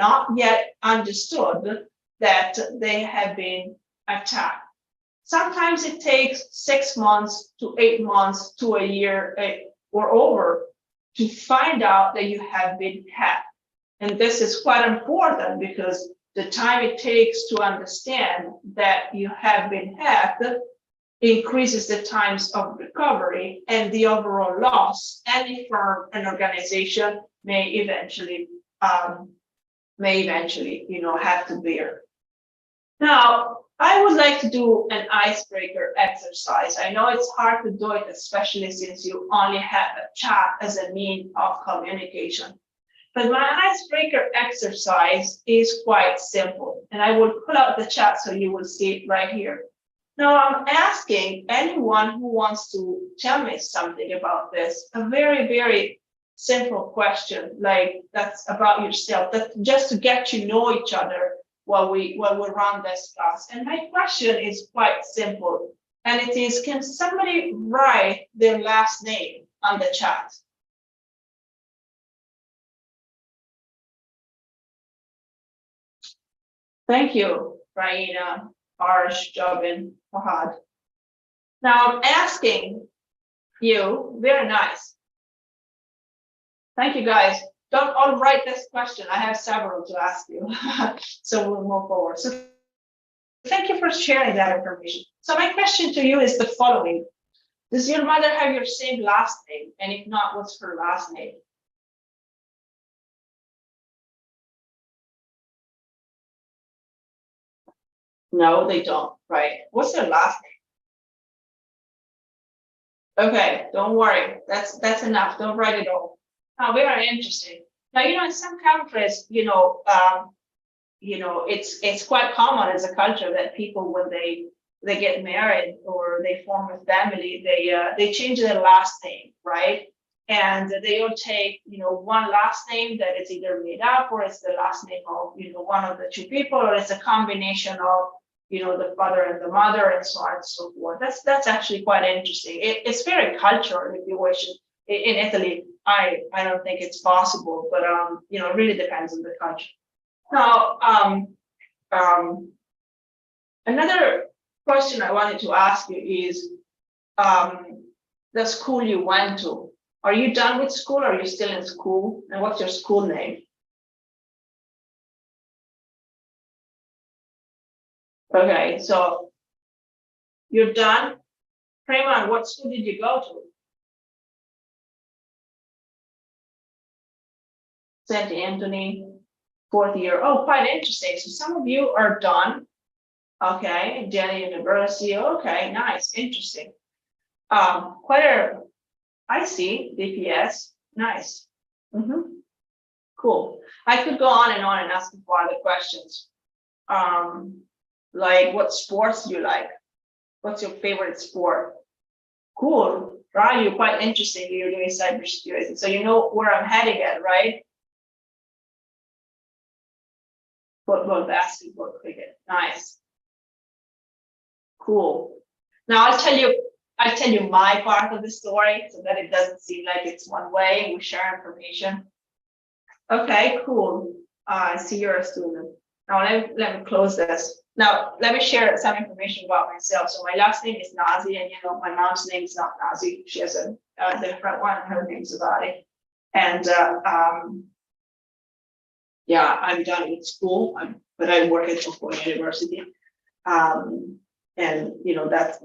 not yet understood that they have been attacked. Sometimes it takes 6 months to 8 months to a year or over to find out that you have been hacked. And this is quite important because the time it takes to understand that you have been hacked increases the times of recovery and the overall loss any firm and organization may eventually have to bear. Now, I would like to do an icebreaker exercise. I know it's hard to do it, especially since you only have a chat as a means of communication. But my icebreaker exercise is quite simple, and I will pull out the chat so you will see it right here. Now, I'm asking anyone who wants to tell me something about this, a very, very simple question, like that's about yourself, that just to get to know each other while we run this class. And my question is quite simple, and it is, can somebody write their last name on the chat? Thank you, Raina, Arsh, Jobin, Fahad. Now I'm asking you, very nice. Thank you, guys. Don't all write this question. I have several to ask you. So we'll move forward. So thank you for sharing that information. So my question to you is the following. Does your mother have your same last name? And if not, what's her last name? No, they don't, right? What's their last name? Okay, don't worry. That's enough. Don't write it all. Very interesting. Now, in some countries, it's quite common as a culture that people, when they get married or they form a family, they change their last name, right? And they all take, one last name that is either made up or it's the last name of, one of the two people, or it's a combination of, the father and the mother and so on and so forth. That's actually quite interesting. It's very cultural, if you wish. In Italy, I don't think it's possible, but it really depends on the country. Now, another question I wanted to ask you is the school you went to. Are you done with school? Or are you still in school? And what's your school name? Okay, so you're done. Prema, what school did you go to? St. Anthony, 4th year. Oh, quite interesting. So some of you are done. Okay, Jena University. Okay, nice, interesting. I see, DPS, nice. Cool. I could go on and ask you for other questions. Like, what sports do you like? What's your favorite sport? Cool, right? You're quite interesting. You're doing cybersecurity, so you know where I'm heading at, right? Football, basketball, cricket. Nice. Cool. Now I'll tell you my part of the story so that it doesn't seem like it's one way. We share information. Okay, cool. I see you're a student. Now let me close this. Now let me share some information about myself. So my last name is Nazi, and my mom's name is not Nazi. She has a different one. Her name's Zavadi. And yeah, I'm done with school, but I work at California University. And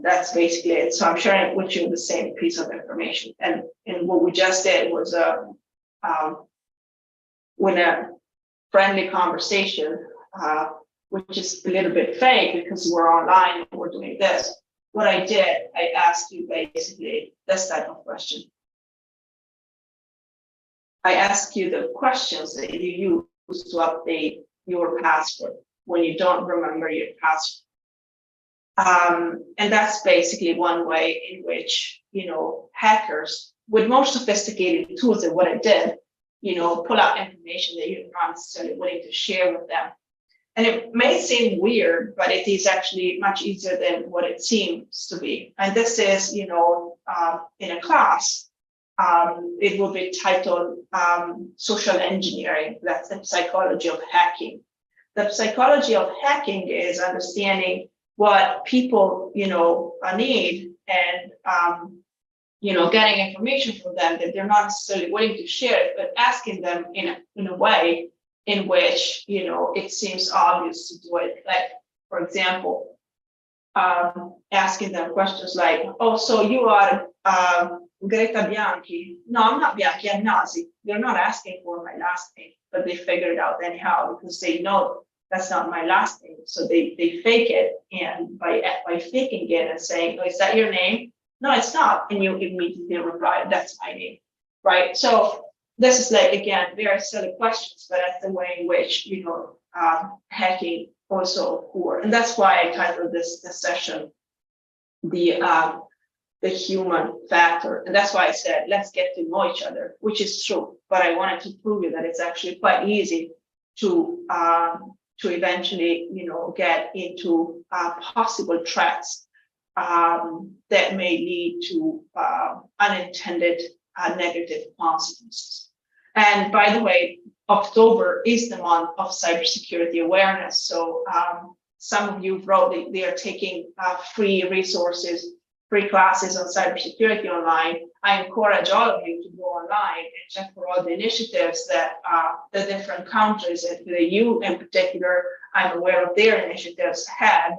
that's basically it. So I'm sharing with you the same piece of information. And what we just did was with a friendly conversation, which is a little bit fake because we're online and we're doing this. What I did, I asked you basically this type of question. I ask you the questions that you use to update your password when you don't remember your password. And that's basically one way in which, hackers with more sophisticated tools than what I did, pull out information that you're not necessarily willing to share with them. And it may seem weird, but it is actually much easier than what it seems to be. And this is, in a class it will be titled social engineering. That's the psychology of hacking. The psychology of hacking is understanding what people, need, and getting information from them that they're not necessarily willing to share it, but asking them in a way in which it seems obvious to do it. Like, for example, asking them questions like, "Oh, so you are Greta Bianchi?" "No, I'm not Bianchi, I'm Nazi." They're not asking for my last name, but they figure it out anyhow because they know that's not my last name. So they fake it, and by faking it and saying, "Oh, is that your name?" "No, it's not," and you immediately reply, "That's my name," right? So this is, like, again, very silly questions, but that's the way in which hacking also occur, and that's why I titled this session the human factor, and that's why I said let's get to know each other, which is true. But I wanted to prove you that it's actually quite easy to eventually get into possible threats that may lead to unintended negative consequences. And by the way, October is the month of cybersecurity awareness. So some of you wrote they are taking free resources, free classes on cybersecurity online. I encourage all of you to go online and check for all the initiatives that the different countries, and the EU in particular, I'm aware of their initiatives, have,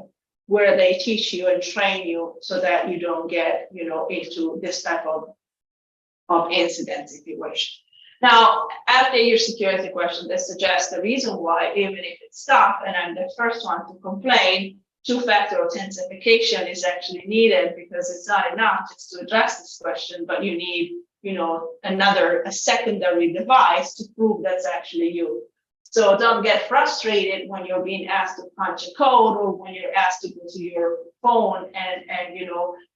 where they teach you and train you so that you don't get into this type of incidents, if you wish. Now, after your security question, this suggests the reason why, even if it's tough, and I'm the first one to complain, two-factor authentication is actually needed, because it's not enough just to address this question, but you need, a secondary device to prove that's actually you. So don't get frustrated when you're being asked to punch a code, or when you're asked to go to your phone and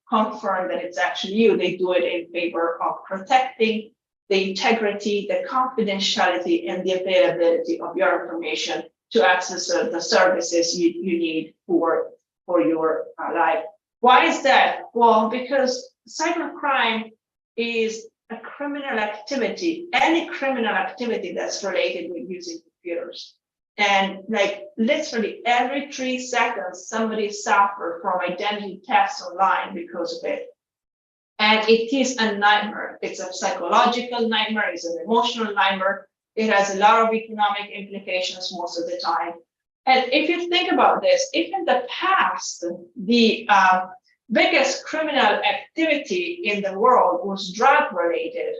confirm that it's actually you. They do it in favor of protecting the integrity, the confidentiality, and the availability of your information to access the services you need for your life. Why is that? Well, because cybercrime is a criminal activity, any criminal activity that's related with using computers. And like literally every 3 seconds, somebody suffers from identity thefts online because of it. And it is a nightmare. It's a psychological nightmare, it's an emotional nightmare. It has a lot of economic implications most of the time. And if you think about this, if in the past, the biggest criminal activity in the world was drug related,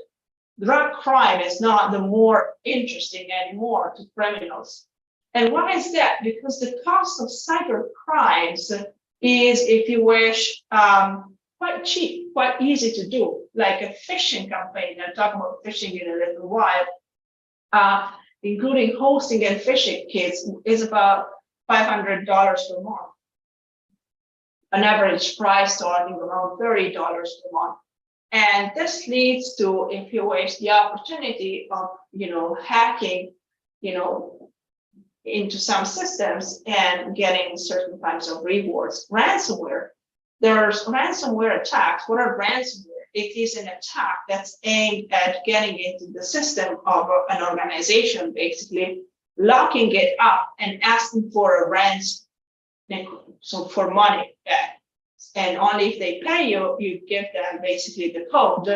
drug crime is not the more interesting anymore to criminals. And why is that? Because the cost of cyber crimes is, if you wish, quite cheap, quite easy to do, like a phishing campaign. I'll talk about phishing in a little while. Including hosting and phishing kits, is about $500 per month. An average price starting around $30 per month. And this leads to, if you wish, the opportunity of hacking, into some systems and getting certain kinds of rewards. Ransomware. There's ransomware attacks. What are ransomware? It is an attack that's aimed at getting into the system of an organization, basically locking it up and asking for a ransom, so for money back. And only if they pay you, you give them basically the code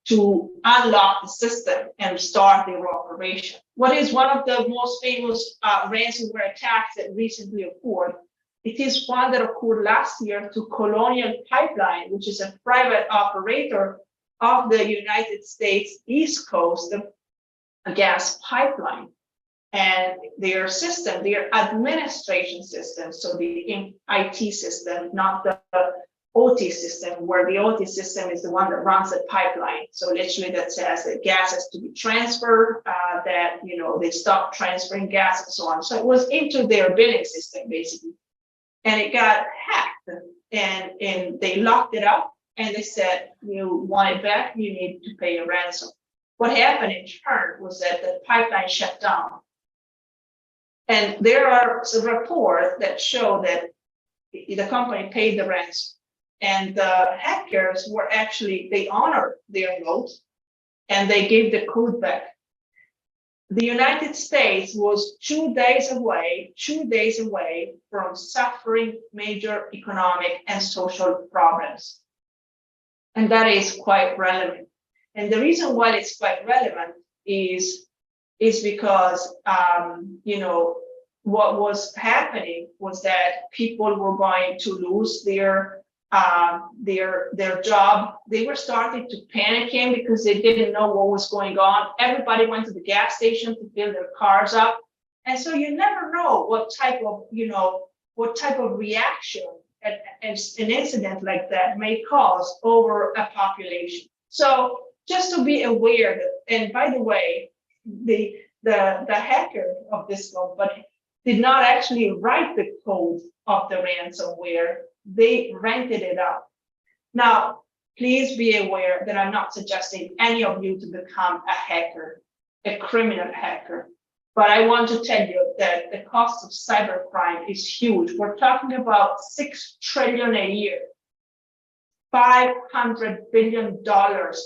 to unlock the system and start their operation. What is one of the most famous ransomware attacks that recently occurred? It is one that occurred last year to Colonial Pipeline, which is a private operator of the United States East Coast, a gas pipeline. And their system, their administration system, so the IT system, not the OT system, where the OT system is the one that runs the pipeline. So literally that says that gas has to be transferred, that they stop transferring gas and so on. So it was into their billing system, basically. And it got hacked, and they locked it up, and they said, you want it back, you need to pay a ransom. What happened in turn was that the pipeline shut down. And there are some reports that show that the company paid the ransom, and the hackers were actually, they honored their note, and they gave the code back. The United States was 2 days away from suffering major economic and social problems. And that is quite relevant. And the reason why it's quite relevant is because, what was happening was that people were going to lose their job. They were starting to panicking because they didn't know what was going on. Everybody went to the gas station to fill their cars up. And so you never know what type of reaction an incident like that may cause over a population. So just to be aware that, and by the way, the hacker of this company did not actually write the code of the ransomware. They rented it out. Now, please be aware that I'm not suggesting any of you to become a hacker, a criminal hacker. But I want to tell you that the cost of cybercrime is huge. We're talking about $6 trillion a year, $500 billion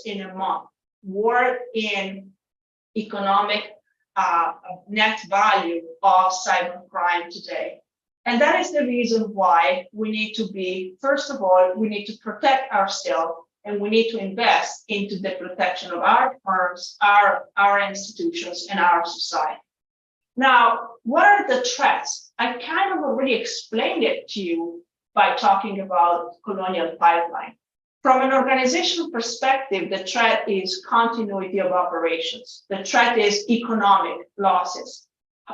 in a month, worth in economic net value of cybercrime today. And that is the reason why we need to be, first of all, we need to protect ourselves, and we need to invest into the protection of our firms, our institutions, and our society. Now, what are the threats? I kind of already explained it to you by talking about Colonial Pipeline. From an organizational perspective, the threat is continuity of operations. The threat is economic losses.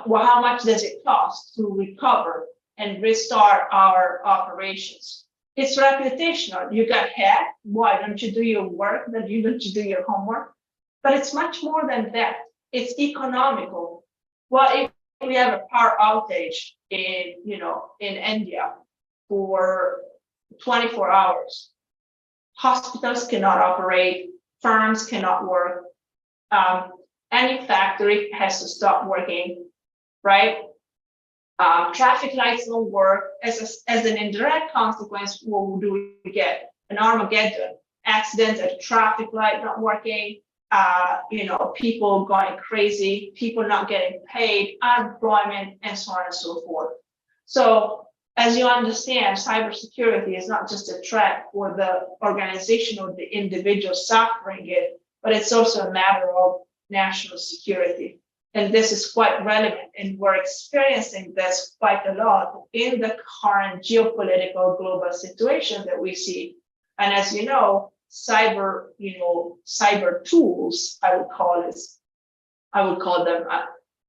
Well, how much does it cost to recover and restart our operations? It's reputational. You got hacked. Why don't you do your work? Don't you do your homework? But it's much more than that. It's economical. Well, if we have a power outage in India for 24 hours, hospitals cannot operate, firms cannot work, any factory has to stop working, right? Traffic lights don't work. As an indirect consequence, what do we get? An Armageddon, accident at a traffic light not working, people going crazy, people not getting paid, unemployment, and so on and so forth. So as you understand, cybersecurity is not just a threat for the organization or the individual suffering it, but it's also a matter of national security. And this is quite relevant, and we're experiencing this quite a lot in the current geopolitical global situation that we see. And as you know, cyber tools, I would call them,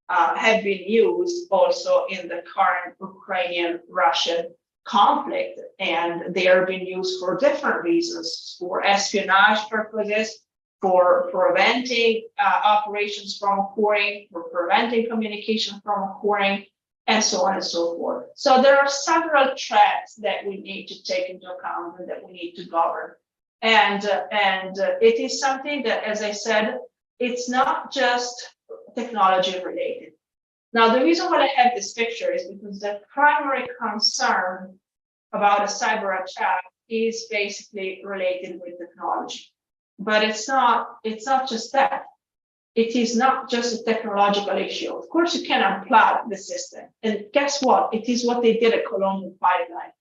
have been used also in the current Ukrainian-Russian conflict, and they are being used for different reasons, for espionage purposes, for preventing operations from occurring, for preventing communication from occurring, and so on and so forth. So there are several threats that we need to take into account and that we need to govern. And it is something that, as I said, it's not just technology related. Now, the reason why I have this picture is because the primary concern about a cyber attack is basically related with technology. But it's not just that. It is not just a technological issue. Of course, you can unplug the system. And guess what? It is what they did at Colonial Pipeline.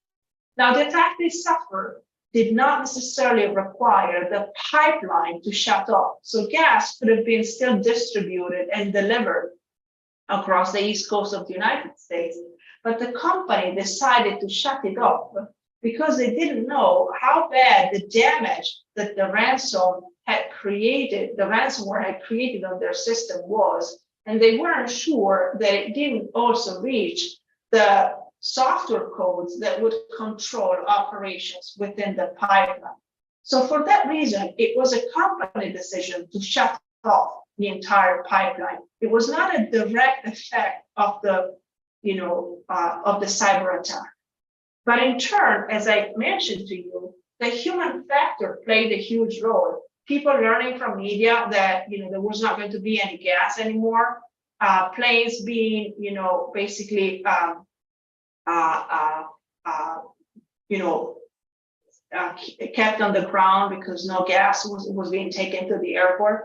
Now, the attack they suffered did not necessarily require the pipeline to shut off. So gas could have been still distributed and delivered across the east coast of the United States. But the company decided to shut it off because they didn't know how bad the damage that the ransomware had created on their system was. And they weren't sure that it didn't also reach the software codes that would control operations within the pipeline. So for that reason, it was a company decision to shut off the entire pipeline. It was not a direct effect of the cyber attack. But in turn, as I mentioned to you, the human factor played a huge role. People learning from media that there was not going to be any gas anymore, planes being basically kept on the ground because no gas was being taken to the airport.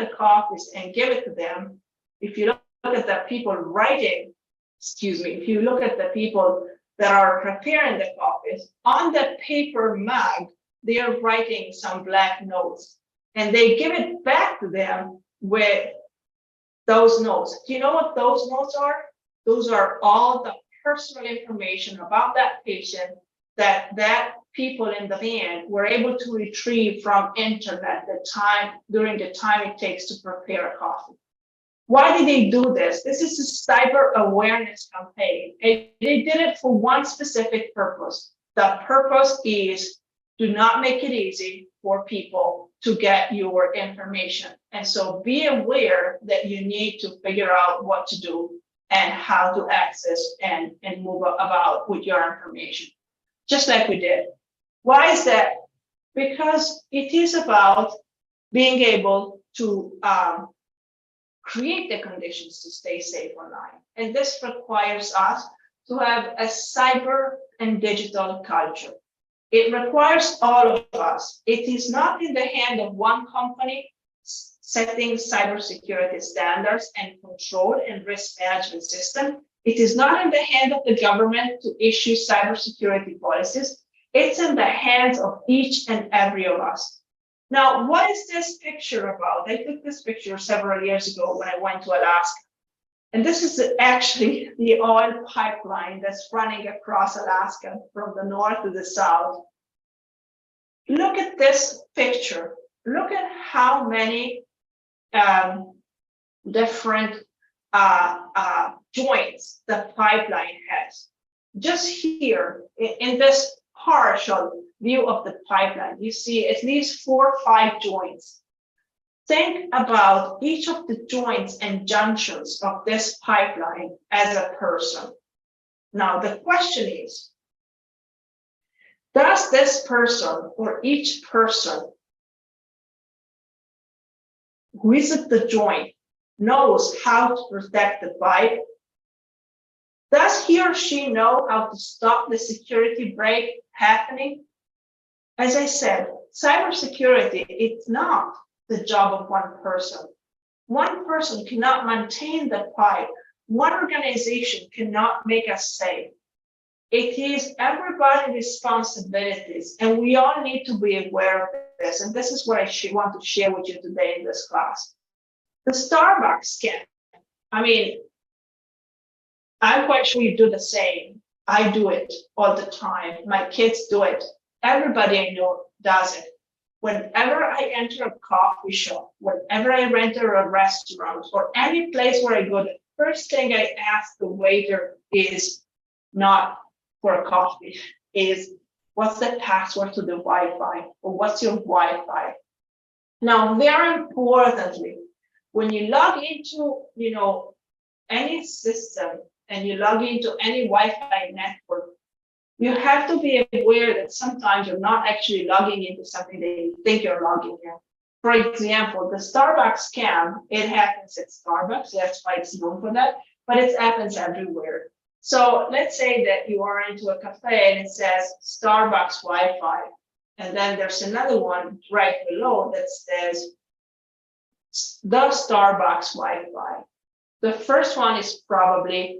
the coffees and give it to them, if you look at the people writing, if you look at the people that are preparing the coffees, on the paper mug, they are writing some black notes, and they give it back to them with those notes. Do you know what those notes are? Those are all the personal information about that patient that people in the van were able to retrieve from internet during the time it takes to prepare a coffee. Why did they do this? This is a cyber awareness campaign. They did it for one specific purpose. The purpose is do not make it easy for people to get your information. And so be aware that you need to figure out what to do and how to access and move about with your information, just like we did. Why is that? Because it is about being able to create the conditions to stay safe online. And this requires us to have a cyber and digital culture. It requires all of us. It is not in the hand of one company setting cybersecurity standards and control and risk management system. It is not in the hand of the government to issue cybersecurity policies. It's in the hands of each and every of us. Now, what is this picture about? I took this picture several years ago when I went to Alaska. And this is actually the oil pipeline that's running across Alaska from the north to the south. Look at this picture. Look at how many different joints the pipeline has. Just here in this partial view of the pipeline, you see at least 4 or 5 joints. Think about each of the joints and junctions of this pipeline as a person. Now, the question is, does this person or each person who is at the joint knows how to protect the pipe? Does he or she know how to stop the security break happening? As I said, cybersecurity, it's not the job of one person. One person cannot maintain the pipe. One organization cannot make us safe. It is everybody's responsibilities, and we all need to be aware of this. And this is what I want to share with you today in this class. The Starbucks scam. I mean, I'm quite sure you do the same. I do it all the time. My kids do it. Everybody I know does it. Whenever I enter a coffee shop, whenever I enter a restaurant or any place where I go, the first thing I ask the waiter is not for a coffee, is what's the password to the Wi-Fi, or what's your Wi-Fi? Now, very importantly, when you log into, any system and you log into any Wi-Fi network, you have to be aware that sometimes you're not actually logging into something that you think you're logging in. For example, the Starbucks scam, it happens at Starbucks, that's why it's known for that, but it happens everywhere. So let's say that you are into a cafe and it says Starbucks Wi-Fi, and then there's another one right below that says the Starbucks Wi-Fi. The first one is probably,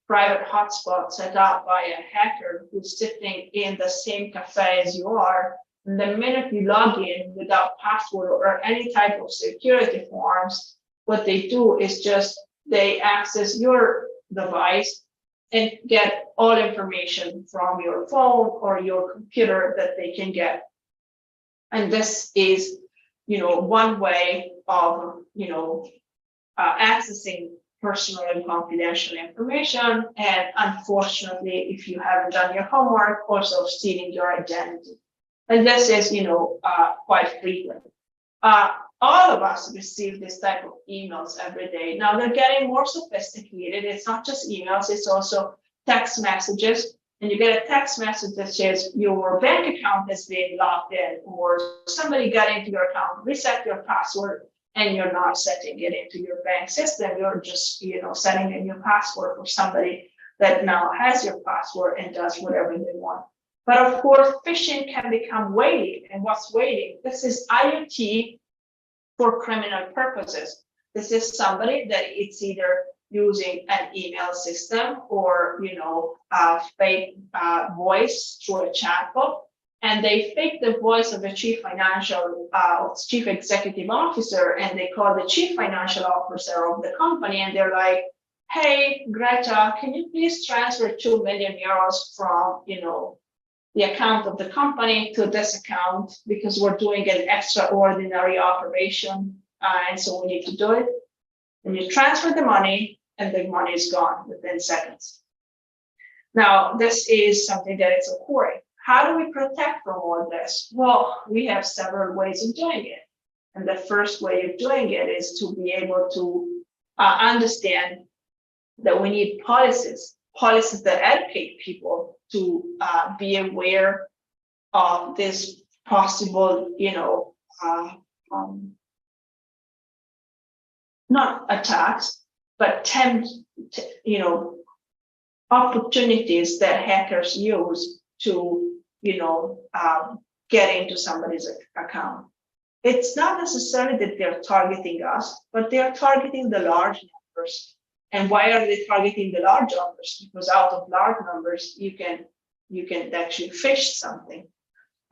private hotspot set up by a hacker who's sitting in the same cafe as you are, The minute you log in without password or any type of security forms, what they do is just they access your device and get all information from your phone or your computer that they can get. And this is, one way of, accessing personal and confidential information. And unfortunately, if you haven't done your homework, also stealing your identity. And this is, quite frequent. All of us receive this type of emails every day. Now they're getting more sophisticated. It's not just emails, it's also text messages. And you get a text message that says your bank account has been logged in, or somebody got into your account, reset your password, and you're not setting it into your bank system. You're just, setting a new password for somebody that now has your password and does whatever they want. But of course, phishing can become waiting. And what's waiting? This is IoT for criminal purposes. This is somebody that it's either using an email system or, a fake voice through a chatbot, and they fake the voice of the chief executive officer, and they call the chief financial officer of the company, and they're like, "Hey, Greta, can you please transfer 2 million euros from, the account of the company to this account because we're doing an extraordinary operation, and so we need to do it." And you transfer the money, and the money is gone within seconds. Now, this is something that is occurring. How do we protect from all this? Well, we have several ways of doing it. And the first way of doing it is to be able to understand that we need policies that educate people to be aware of this possible, not attacks, but opportunities that hackers use to, get into somebody's account. It's not necessarily that they're targeting us, but they're targeting the large numbers. And why are they targeting the large numbers? Because out of large numbers, you can actually phish something.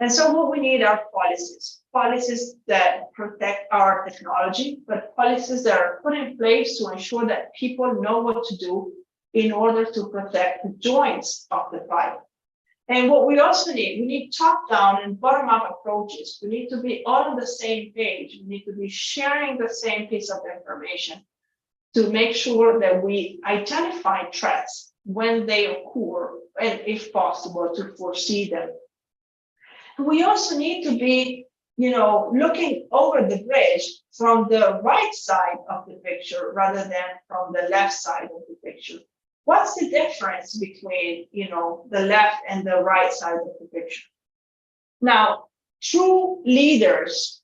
And so what we need are policies that protect our technology, but policies that are put in place to ensure that people know what to do in order to protect the joints of the fight. And what we also need, we need top-down and bottom-up approaches. We need to be all on the same page. We need to be sharing the same piece of information to make sure that we identify threats when they occur, and if possible, to foresee them. We also need to be, looking over the bridge from the right side of the picture rather than from the left side of the picture. What's the difference between, the left and the right side of the picture? Now, true leaders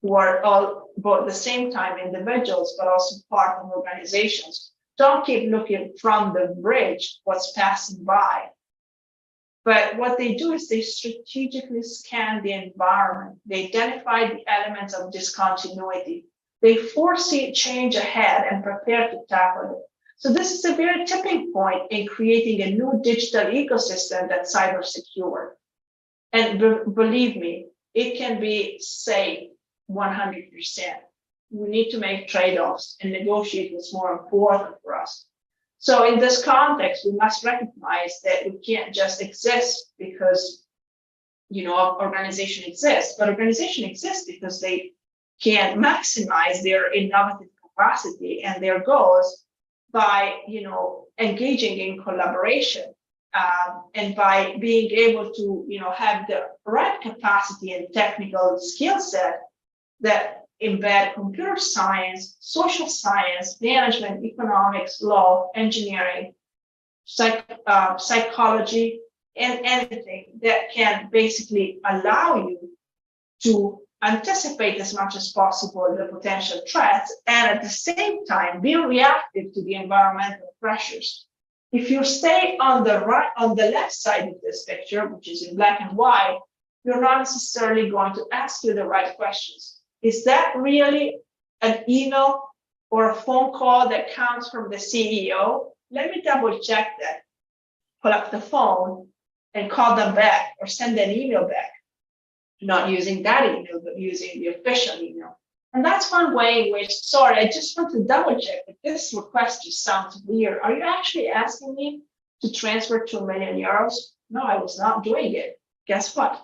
who are all both at the same time individuals, but also part of organizations, don't keep looking from the bridge, what's passing by. But what they do is they strategically scan the environment. They identify the elements of discontinuity. They foresee change ahead and prepare to tackle it. So this is a very tipping point in creating a new digital ecosystem that's cyber secure. And believe me, it can be safe 100%. We need to make trade-offs and negotiate what's more important for us. So in this context, we must recognize that we can't just exist because, organization exists, but organization exists because they can maximize their innovative capacity and their goals by, engaging in collaboration and by being able to, have the right capacity and technical skill set that embed computer science, social science, management, economics, law, engineering, psychology, and anything that can basically allow you to anticipate as much as possible the potential threats and at the same time be reactive to the environmental pressures. If you stay on the left side of this picture, which is in black and white, you're not necessarily going to ask you the right questions. Is that really an email or a phone call that comes from the CEO? Let me double check that. Pull up the phone and call them back or send an email back. not using that email, but using the official email. And that's one way in which, sorry, I just want to double check, but this request just sounds weird. Are you actually asking me to transfer 2 million euros? No, I was not doing it. Guess what?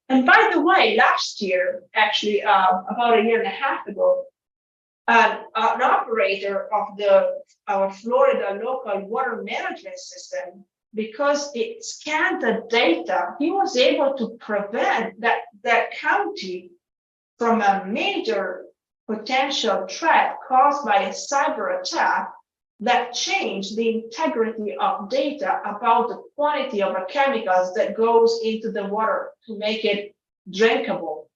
And by the way, last year, actually, about a year and a half ago, an operator of our Florida local water management system, because it scanned the data, he was able to prevent that county from a major potential threat caused by a cyber attack that changed the integrity of data about the quantity of chemicals that goes into the water to make it drinkable.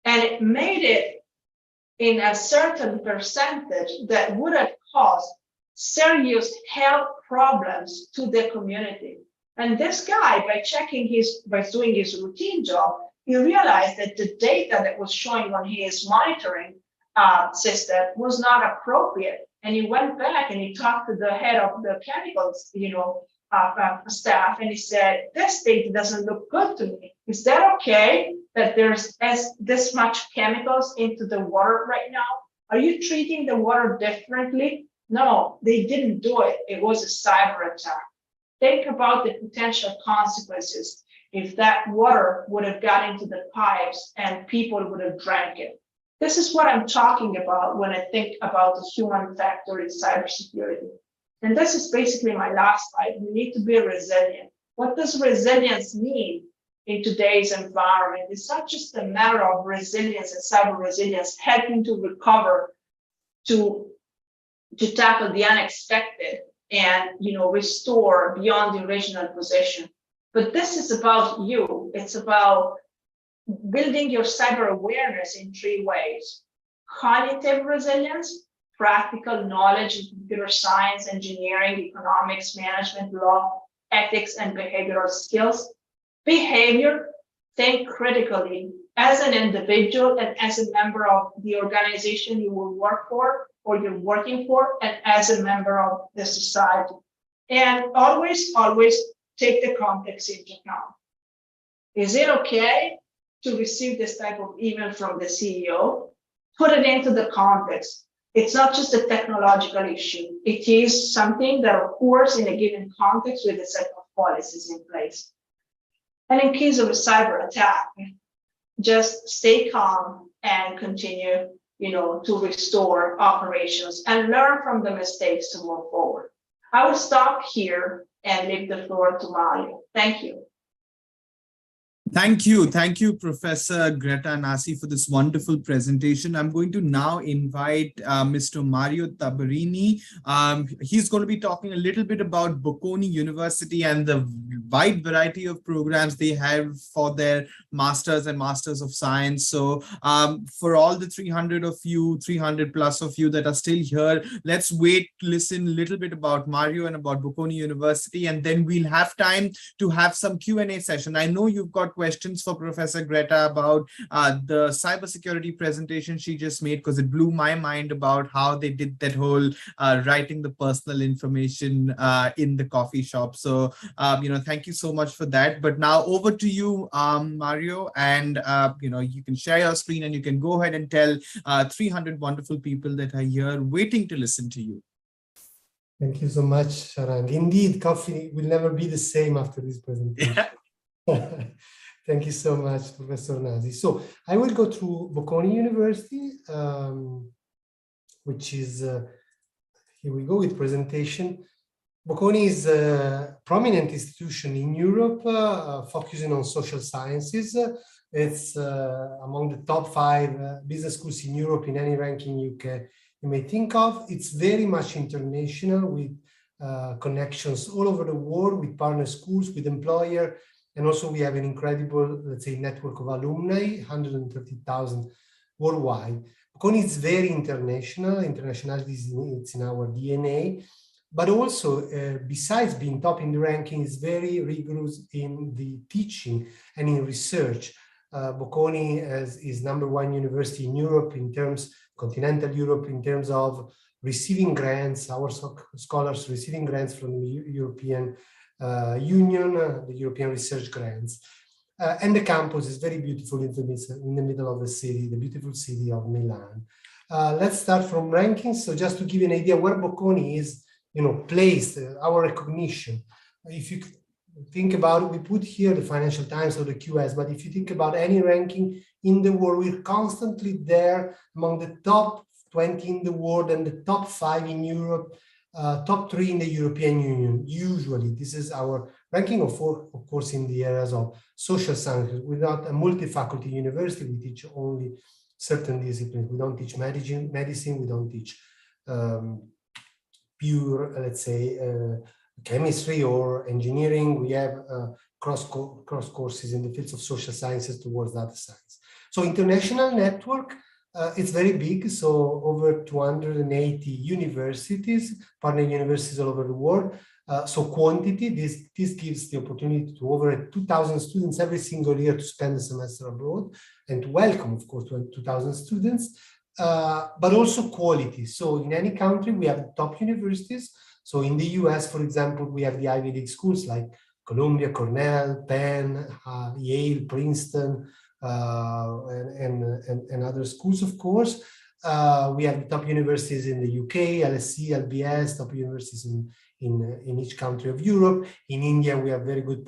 And it made it in a certain percentage that would have caused serious health problems to the community. And this guy, by doing his routine job, he realized that the data that was showing on his monitoring system was not appropriate. And he went back and he talked to the head of the chemicals, staff, and he said, "This data doesn't look good to me. Is that okay that there's this much chemicals into the water right now? Are you treating the water differently?" No, they didn't do it. It was a cyber attack. Think about the potential consequences if that water would have got into the pipes and people would have drank it. This is what I'm talking about when I think about the human factor in cybersecurity. And this is basically my last slide. We need to be resilient. What does resilience mean in today's environment? It's not just a matter of resilience and cyber resilience, helping to recover, to tackle the unexpected and restore beyond the original position. But this is about you. It's about building your cyber awareness in 3 ways: cognitive resilience, practical knowledge in computer science, engineering, economics, management, law, ethics, and behavioral skills. Behavior, think critically as an individual and as a member of the organization you will work for or you're working for, and as a member of the society. And always take the context into account. Is it okay to receive this type of email from the CEO? Put it into the context. It's not just a technological issue. It is something that occurs in a given context with a set of policies in place. And in case of a cyber attack, just stay calm and continue, to restore operations and learn from the mistakes to move forward. I will stop here and leave the floor to Mario. Thank you. Thank you, Professor Greta Nasi, for this wonderful presentation. I'm going to now invite Mr. Mario Tabarini. He's going to be talking a little bit about Bocconi University and the wide variety of programs they have for their Masters and Masters of Science. So for all the 300 plus of you that are still here, let's wait, listen a little bit about Mario and about Bocconi University, and then we'll have time to have some Q&A session. I know you've got questions for Professor Greta about the cybersecurity presentation she just made, because it blew my mind about how they did that whole writing the personal information in the coffee shop. So, thank you so much for that. But now over to you, Mario, and you can share your screen and you can go ahead and tell 300 wonderful people that are here waiting to listen to you. Thank you so much, Sharang. Indeed, coffee will never be the same after this presentation. Yeah. Thank you so much, Professor Nasi. So I will go through Bocconi University, which is, here we go with presentation. Bocconi is a prominent institution in Europe, focusing on social sciences. It's among the top 5 business schools in Europe in any ranking you may think of. It's very much international, with connections all over the world, with partner schools, with employer. And also we have an incredible, let's say, network of alumni, 130,000 worldwide. Bocconi is very international. Internationality is in our DNA. But also, besides being top in the ranking, is very rigorous in the teaching and in research. Bocconi is #1 university in Europe, in terms, continental Europe, in terms of receiving grants, our scholars receiving grants from the European Union, the European research grants. And the campus is very beautiful in the middle of the city, the beautiful city of Milan. Let's start from rankings. So just to give you an idea where Bocconi is, placed, our recognition. If you think about it, we put here the Financial Times or the QS, but if you think about any ranking in the world, we're constantly there among the top 20 in the world and the top 5 in Europe, top 3 in the European Union. Usually, this is our ranking, of course, in the areas of social sciences. We're not a multi-faculty university. We teach only certain disciplines. We don't teach medicine. We don't teach pure, let's say, chemistry or engineering. We have cross courses in the fields of social sciences towards data science. So international network, it's very big. So over 280 universities, partner universities all over the world. So quantity, this gives the opportunity to over 2,000 students every single year to spend a semester abroad and to welcome, of course, 2,000 students, but also quality. So in any country, we have top universities. So in the US, for example, we have the Ivy League schools like Columbia, Cornell, Penn, Yale, Princeton, and other schools, of course. We have top universities in the UK, LSE, LBS, top universities in each country of Europe. In India, we have very good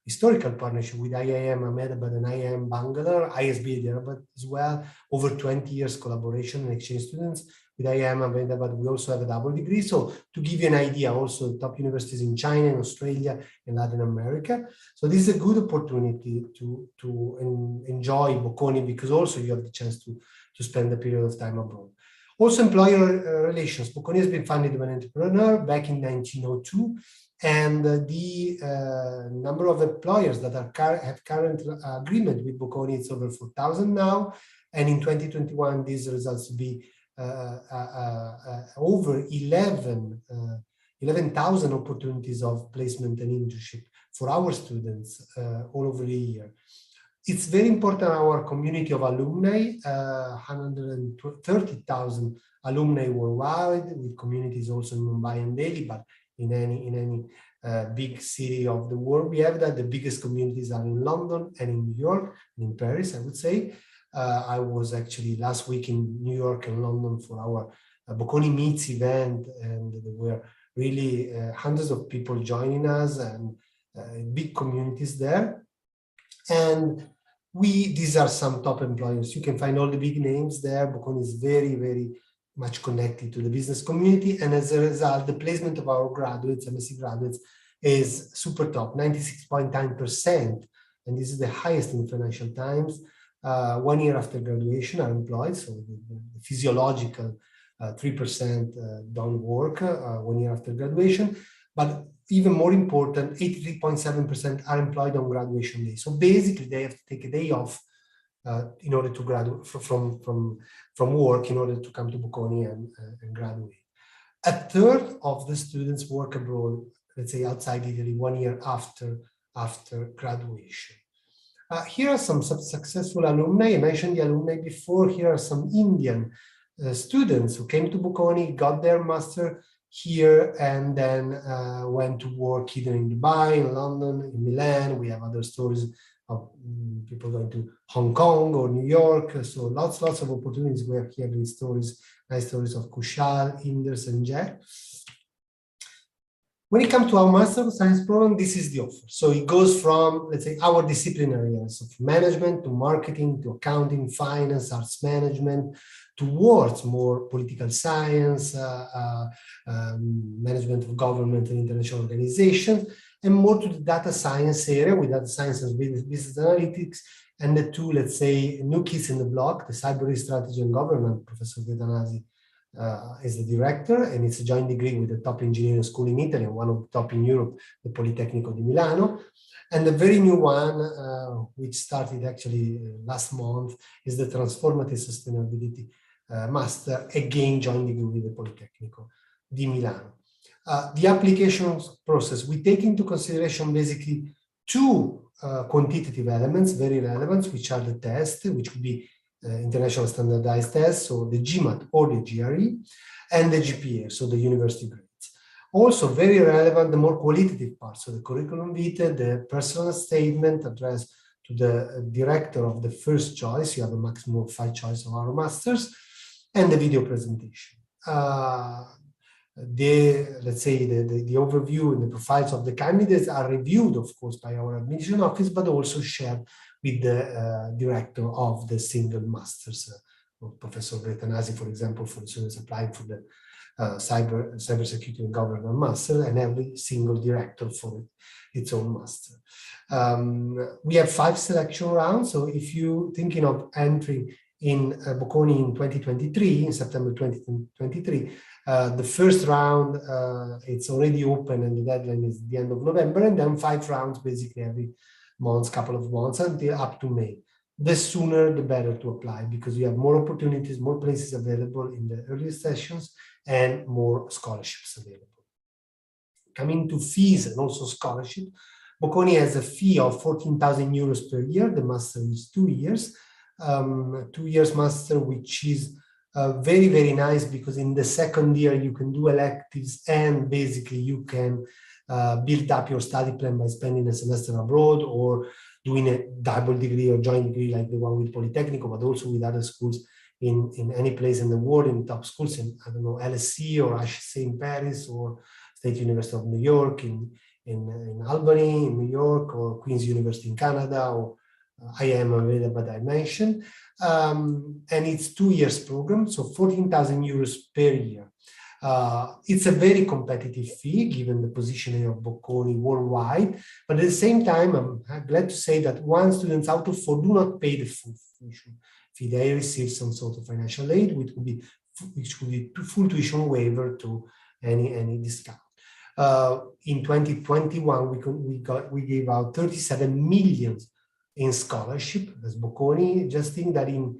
historical partnership with IIM Ahmedabad and IIM Bangalore, ISB Hyderabad as well. Over 20 years collaboration and exchange students. With IIM Ahmedabad, we also have a double degree. So to give you an idea, also top universities in China, in Australia, and Latin America. So this is a good opportunity to enjoy Bocconi, because also you have the chance to spend a period of time abroad. Also employer relations. Bocconi has been founded by an entrepreneur back in 1902. And the number of employers that have current agreement with Bocconi is over 4,000 now. And in 2021, these results will be over 11,000 opportunities of placement and internship for our students all over the year. It's very important, our community of alumni, 130,000 alumni worldwide, with communities also in Mumbai and Delhi, but in any big city of the world. We have that. The biggest communities are in London and in New York and in Paris, I would say. I was actually last week in New York and London for our Bocconi Meets event, and there were really hundreds of people joining us and big communities there. And these are some top employers. You can find all the big names there. Bocconi is very, very much connected to the business community. And as a result, the placement of our graduates, MSc graduates, is super top, 96.9%. And this is the highest in the Financial Times. 1 year after graduation are employed. So the physiological 3% don't work 1 year after graduation. But even more important, 83.7% are employed on graduation day. So basically, they have to take a day off in order to graduate from work in order to come to Bocconi and graduate. A third of the students work abroad, let's say outside Italy, 1 year after graduation. Here are some successful alumni. I mentioned the alumni before. Here are some Indian students who came to Bocconi, got their master here, and then went to work either in Dubai, in London, in Milan. We have other stories of people going to Hong Kong or New York. So lots of opportunities where here these stories, nice stories of Kushal, Inders, and Jack. When it comes to our Master of Science program, this is the offer. So it goes from, let's say, our disciplinary areas of management to marketing to accounting, finance, arts management, towards more political science, management of government and international organizations, and more to the data science area with data science and business analytics, and the two, let's say, new kids in the block, the cyber strategy and government. Professor Vedanasi is the director, and it's a joint degree with the top engineering school in Italy and one of the top in Europe, the Politecnico di Milano. And the very new one, which started actually last month, is the Transformative Sustainability Master, again joint degree with the Politecnico di Milano. The application process, we take into consideration basically two quantitative elements, very relevant, which are the test, which would be international standardized tests, so the GMAT or the GRE, and the GPA, so the university grades. Also very relevant, the more qualitative parts. So the curriculum vitae, the personal statement addressed to the director of the first choice. You have a maximum of 5 choices of our masters, and the video presentation. Let's say the overview and the profiles of the candidates are reviewed, of course, by our admission office, but also shared with the director of the single masters, Professor Greta Nasi, for example, for the students applying for the cybersecurity and governance master, and every single director for its own master. We have 5 selection rounds. So if you're thinking of entering in Bocconi in 2023, in September 2023, the first round, it's already open and the deadline is the end of November, and then 5 rounds basically every month, couple of months until up to May. The sooner the better to apply, because you have more opportunities, more places available in the earlier sessions, and more scholarships available. Coming to fees and also scholarship, Bocconi has a fee of 14,000 euros per year. The master is 2 years. 2 years master, which is very, very nice, because in the second year you can do electives and basically you can build up your study plan by spending a semester abroad or doing a double degree or joint degree like the one with Politecnico, but also with other schools in any place in the world, in top schools, in, I don't know, LSE or HEC in Paris, or State University of New York in Albany, in New York, or Queen's University in Canada, or IM available, I mentioned. And it's 2 years program, so 14,000 euros per year. It's a very competitive fee given the positioning of Bocconi worldwide, but at the same time, I'm glad to say that 1 student out of 4 do not pay the full tuition fee. They receive some sort of financial aid, which could be full tuition waiver to any discount. In 2021, we gave out 37 million in scholarship as Bocconi. Just think that in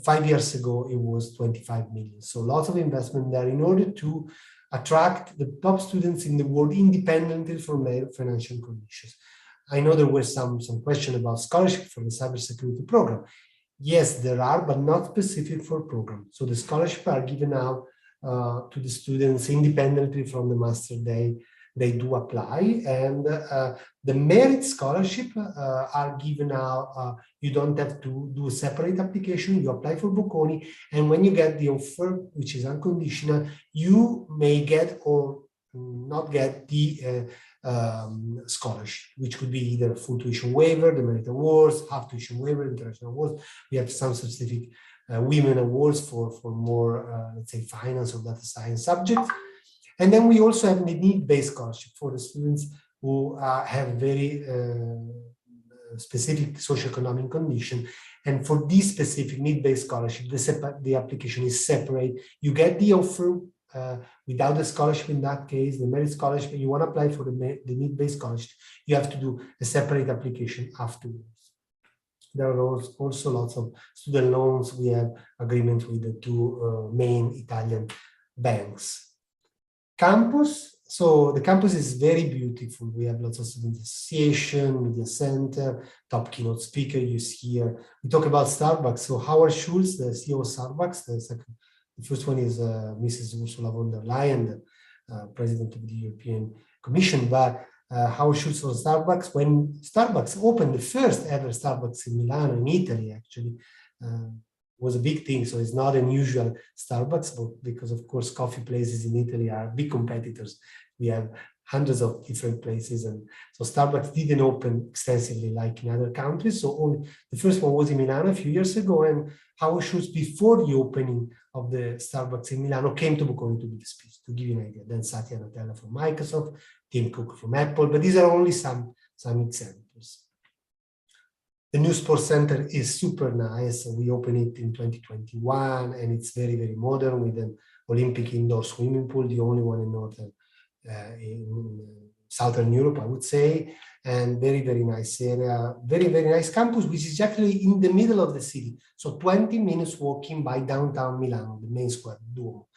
5 years ago, it was 25 million. So lots of investment there in order to attract the top students in the world independently from their financial conditions. I know there were some question about scholarship for the cybersecurity program. Yes, there are, but not specific for program. So the scholarships are given out to the students independently from the master they do apply, and the merit scholarship are given out. You don't have to do a separate application. You apply for Bocconi, and when you get the offer, which is unconditional, you may get or not get the scholarship, which could be either full tuition waiver, the merit awards, half tuition waiver, international awards. We have some specific women awards for more, let's say, finance or data science subjects. And then we also have the need-based scholarship for the students who have very specific socioeconomic condition. And for this specific need-based scholarship, the application is separate. You get the offer without the scholarship in that case, the merit scholarship, and you want to apply for the need-based scholarship, you have to do a separate application afterwards. There are also lots of student loans. We have agreements with the 2 main Italian banks. Campus. So the campus is very beautiful. We have lots of student association, media center, top keynote speaker you see here. We talk about Starbucks. So Howard Schultz, the CEO of Starbucks, the first one is Mrs. Ursula von der Leyen, the president of the European Commission. But Howard Schultz from Starbucks, when Starbucks opened the first ever Starbucks in Milano, in Italy, actually, was a big thing. So it's not unusual Starbucks, but because of course coffee places in Italy are big competitors. We have hundreds of different places, and so Starbucks didn't open extensively like in other countries. So only the first one was in Milano a few years ago, and Howard Schultz, before the opening of the Starbucks in Milano, came to Bocconi to give a speech, to give you an idea. Then Satya Nadella from Microsoft, Tim Cook from Apple, but these are only some examples. The new sports center is super nice. We opened it in 2021, and it's very, very modern with an Olympic indoor swimming pool, the only one in Southern Europe, I would say, and very, very nice area, very, very nice campus, which is actually in the middle of the city. So 20 minutes walking by downtown Milano, the main square, Duomo.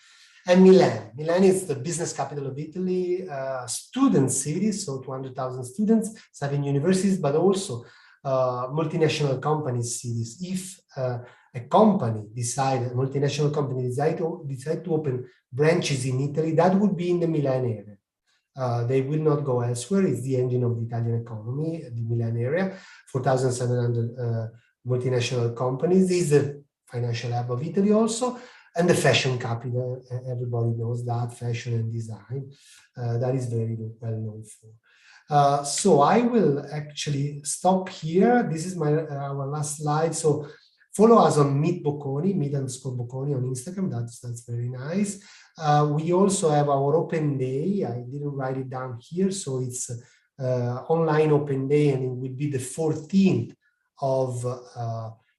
And Milan is the business capital of Italy, student city, so 200,000 students, 7 universities, but also multinational companies cities. If a multinational company decide to open branches in Italy, that would be in the Milan area. They will not go elsewhere. It's the engine of the Italian economy, the Milan area, 4,700 multinational companies. This is the financial hub of Italy also, and the fashion capital. Everybody knows that, fashion and design. That is very well known for. So I will actually stop here. This is our last slide. So follow us on Meet Bocconi, Meet_Bocconi on Instagram. That's very nice. We also have our open day. I didn't write it down here. So it's online open day, and it will be the 14th of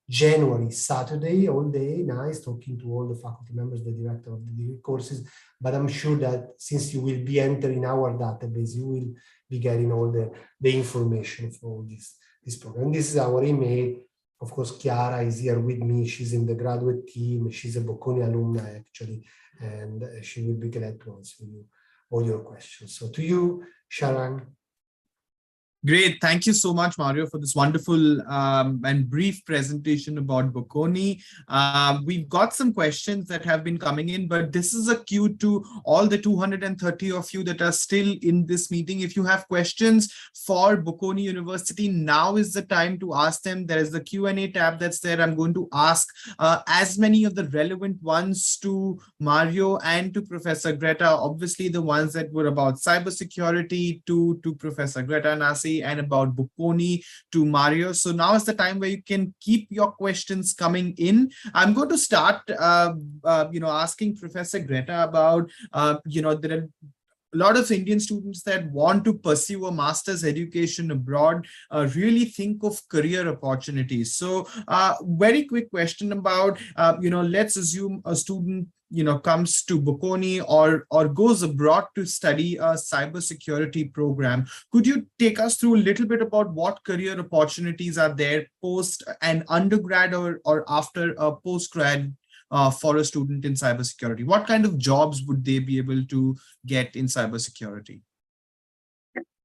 January, Saturday, all day, nice, talking to all the faculty members, the director of the degree courses. But I'm sure that since you will be entering our database, you will be getting all the information for all this program. This is our email. Of course, Chiara is here with me. She's in the graduate team. She's a Bocconi alumna, actually, and she will be glad to answer you all your questions. So to you, Sharan. Great. Thank you so much, Mario, for this wonderful and brief presentation about Bocconi. We've got some questions that have been coming in, but this is a cue to all the 230 of you that are still in this meeting. If you have questions for Bocconi University, now is the time to ask them. There is the Q&A tab that's there. I'm going to ask as many of the relevant ones to Mario and to Professor Greta, obviously the ones that were about cybersecurity to Professor Greta Nasi, and about Bocconi to Mario. So now is the time where you can keep your questions coming in. I'm going to start, asking Professor Greta about, there are a lot of Indian students that want to pursue a master's education abroad, really think of career opportunities. So very quick question about, let's assume a student comes to Bocconi or goes abroad to study a cybersecurity program. Could you take us through a little bit about what career opportunities are there post an undergrad or after a postgrad for a student in cybersecurity? What kind of jobs would they be able to get in cybersecurity?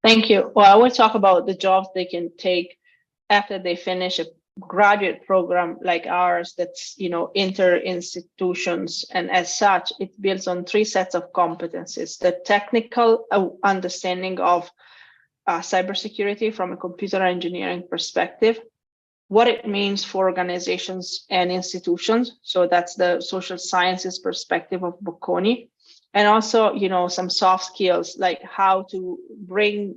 Thank you. Well, I will talk about the jobs they can take after they finish a graduate program like ours that's inter-institutions, and as such it builds on 3 sets of competencies: the technical understanding of cybersecurity from a computer engineering perspective, what it means for organizations and institutions, so that's the social sciences perspective of Bocconi, and also some soft skills like how to bring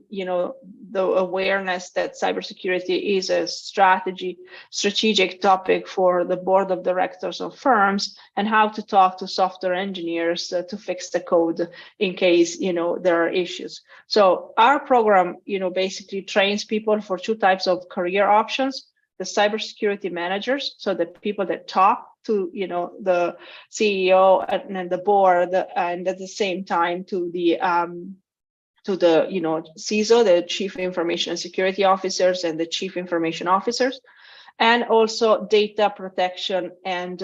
the awareness that cybersecurity is a strategic topic for the board of directors of firms, and how to talk to software engineers to fix the code in case there are issues. So our program basically trains people for 2 types of career options: the cybersecurity managers, so the people that talk to the CEO and the board, and at the same time to the CISO, the Chief Information Security Officers, and the Chief Information Officers, and also data protection and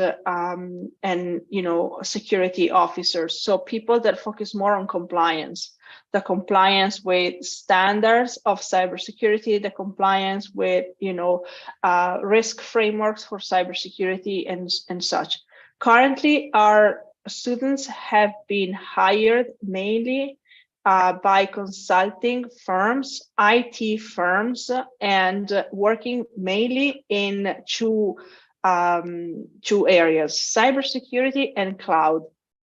security officers. So people that focus more on compliance, the compliance with standards of cybersecurity, the compliance with risk frameworks for cybersecurity and such. Currently, our students have been hired mainly by consulting firms, IT firms, and working mainly in two areas: cybersecurity and cloud.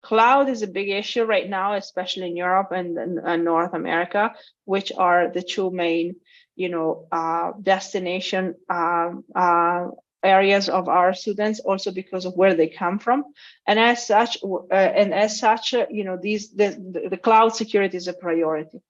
Cloud is a big issue right now, especially in Europe and North America, which are the 2 main, destination areas of our students, also because of where they come from. And as such, the cloud security is a priority.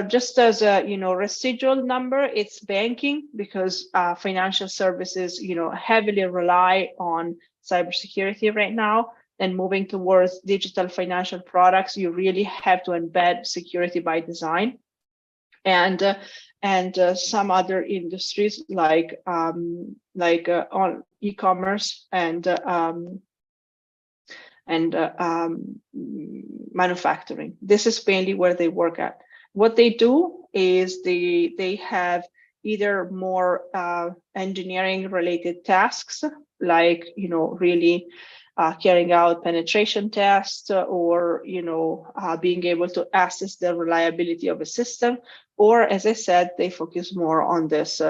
Just as a residual number, it's banking, because financial services heavily rely on cybersecurity right now. And moving towards digital financial products, you really have to embed security by design. And some other industries like on e-commerce and manufacturing. This is mainly where they work at. What they do is they have either more engineering related tasks, like, really carrying out penetration tests or, being able to assess the reliability of a system. Or, as I said, they focus more on this,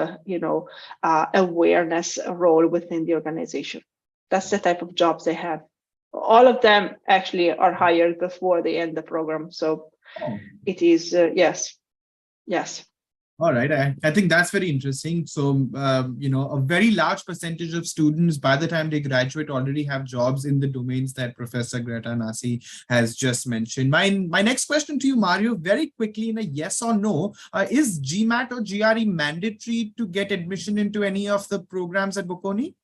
awareness role within the organization. That's the type of jobs they have. All of them actually are hired before they end the program. So it is, yes. All right, I think that's very interesting. So, a very large percentage of students, by the time they graduate, already have jobs in the domains that Professor Greta Nasi has just mentioned. My next question to you, Mario, very quickly in a yes or no, is GMAT or GRE mandatory to get admission into any of the programs at Bocconi?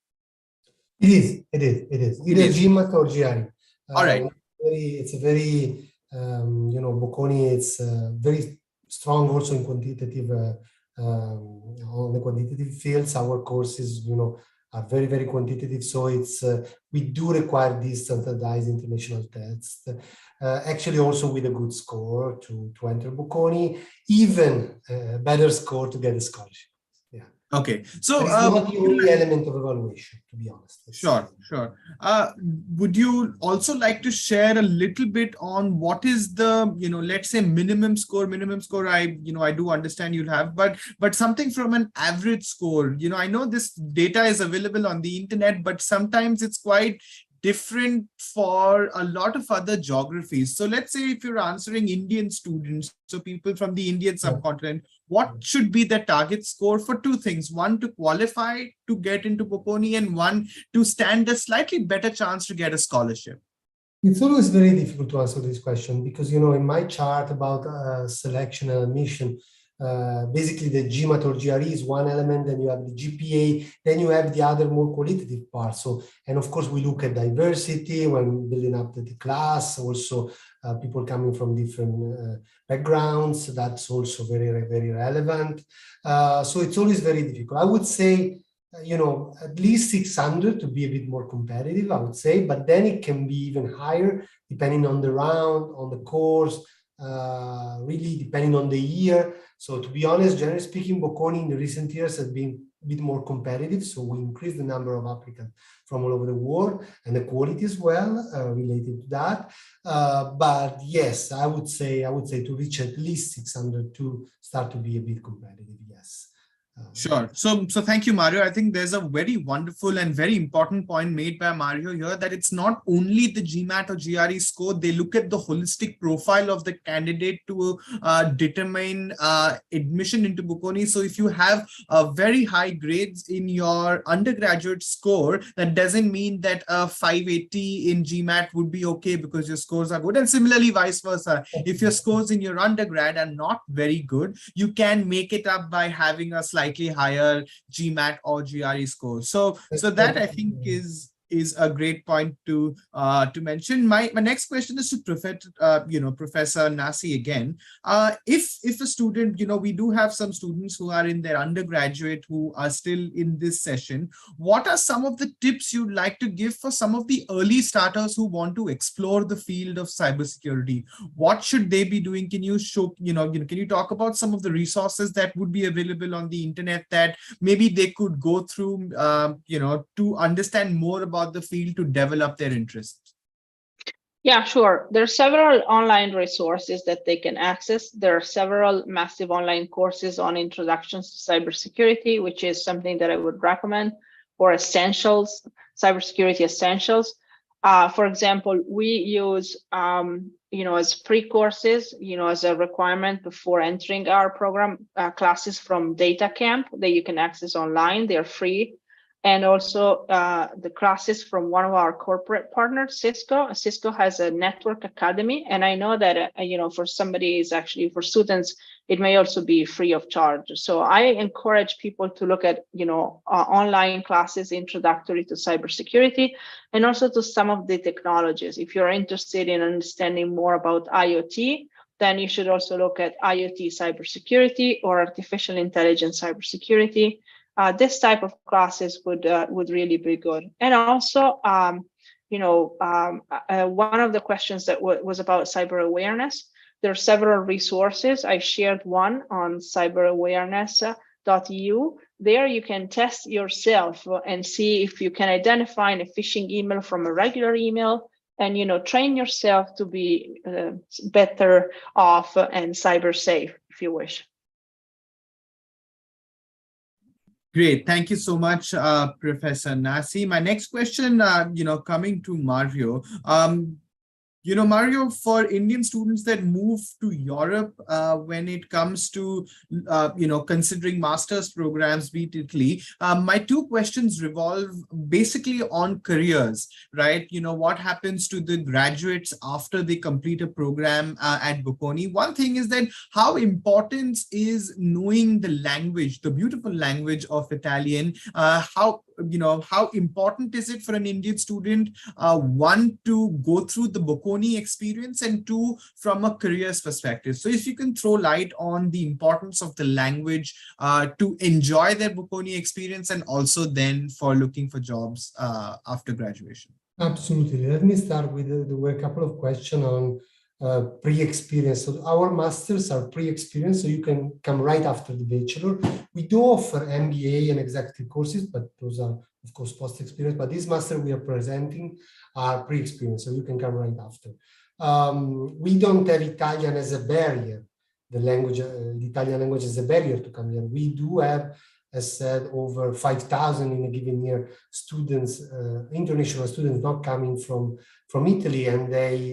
It is. Either GMAT or GRE. All right. It's a very, Bocconi, it's very strong also in quantitative, on the quantitative fields. Our courses, are very, very quantitative. So it's, we do require these standardized international tests, actually also with a good score to enter Bocconi, even better score to get a scholarship. Yeah. Okay. So it's not the only element of evaluation, to be honest. Sure. Would you also like to share a little bit on what is the, let's say minimum score? I do understand you'll have, but something from an average score. I know this data is available on the internet, but sometimes it's quite different for a lot of other geographies. So let's say if you're answering Indian students, so people from the Indian subcontinent, what should be the target score for two things? One, to qualify to get into Bocconi, and one, to stand a slightly better chance to get a scholarship? It's always very difficult to answer this question because, in my chart about selection and admission, basically the GMAT or GRE is one element, then you have the GPA, then you have the other more qualitative part. So, and of course we look at diversity when building up the class, also people coming from different backgrounds, that's also very, very relevant. So it's always very difficult. I would say, at least 600 to be a bit more competitive, I would say, but then it can be even higher depending on the round, on the course, really depending on the year. So to be honest, generally speaking, Bocconi in the recent years has been a bit more competitive. So we increased the number of applicants from all over the world and the quality as well related to that. But yes, I would say to reach at least 600 to start to be a bit competitive, yes. Sure. So thank you, Mario. I think there's a very wonderful and very important point made by Mario here, that it's not only the GMAT or GRE score. They look at the holistic profile of the candidate to determine admission into Bocconi. So if you have very high grades in your undergraduate score, that doesn't mean that a 580 in GMAT would be okay because your scores are good. And similarly, vice versa. If your scores in your undergrad are not very good, you can make it up by having a slightly higher GMAT or GRE score. So that I think is a great point to mention. My next question is to Professor Nasi again. If a student, we do have some students who are in their undergraduate who are still in this session, what are some of the tips you'd like to give for some of the early starters who want to explore the field of cybersecurity? What should they be doing? Can you show, can you talk about some of the resources that would be available on the internet that maybe they could go through, to understand more about the field, to develop their interest? Yeah, sure. There are several online resources that they can access. There are several massive online courses on introductions to cybersecurity, which is something that I would recommend, or essentials, cybersecurity essentials. For example, we use, as pre-courses, as a requirement before entering our program, classes from Data Camp that you can access online. They're free. And also the classes from one of our corporate partners, Cisco. Cisco has a network academy, and I know that for somebody is actually for students, it may also be free of charge. So I encourage people to look at online classes introductory to cybersecurity, and also to some of the technologies. If you're interested in understanding more about IoT, then you should also look at IoT cybersecurity or artificial intelligence cybersecurity. This type of classes would really be good. And also, one of the questions that was about cyber awareness. There are several resources. I shared one on cyberawareness.org. cybersecurity.eu. There you can test yourself and see if you can identify a phishing email from a regular email, and train yourself to be better off and cyber safe if you wish. Great. Thank you so much, Professor Nasi. My next question, coming to Mario. Mario, for Indian students that move to Europe, when it comes to, considering master's programs, be it Italy, my two questions revolve basically on careers, right? What happens to the graduates after they complete a program at Bocconi? One thing is that how important is knowing the language, the beautiful language of Italian? How important is it for an Indian student, one, to go through the Bocconi experience, and two, from a careers perspective? So if you can throw light on the importance of the language to enjoy their Bocconi experience, and also then for looking for jobs after graduation. Absolutely. Let me start with there were a couple of questions on pre-experience. So our masters are pre-experience, so you can come right after the bachelor. We do offer MBA and executive courses, but those are, of course, post-experience. But this master we are presenting are pre-experience, so you can come right after. We don't have Italian as a barrier. The Italian language is a barrier to come here. We do have, as said, over 5,000 in a given year students, international students not coming from Italy, and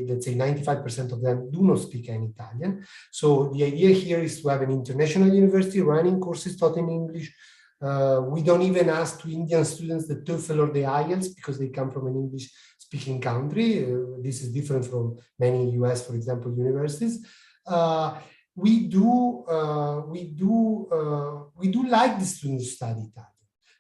let's say 95% of them do not speak any Italian. So the idea here is to have an international university running courses taught in English. We don't even ask to Indian students the TOEFL or the IELTS because they come from an English-speaking country. This is different from many US, for example, universities. We do like the students to study Italian.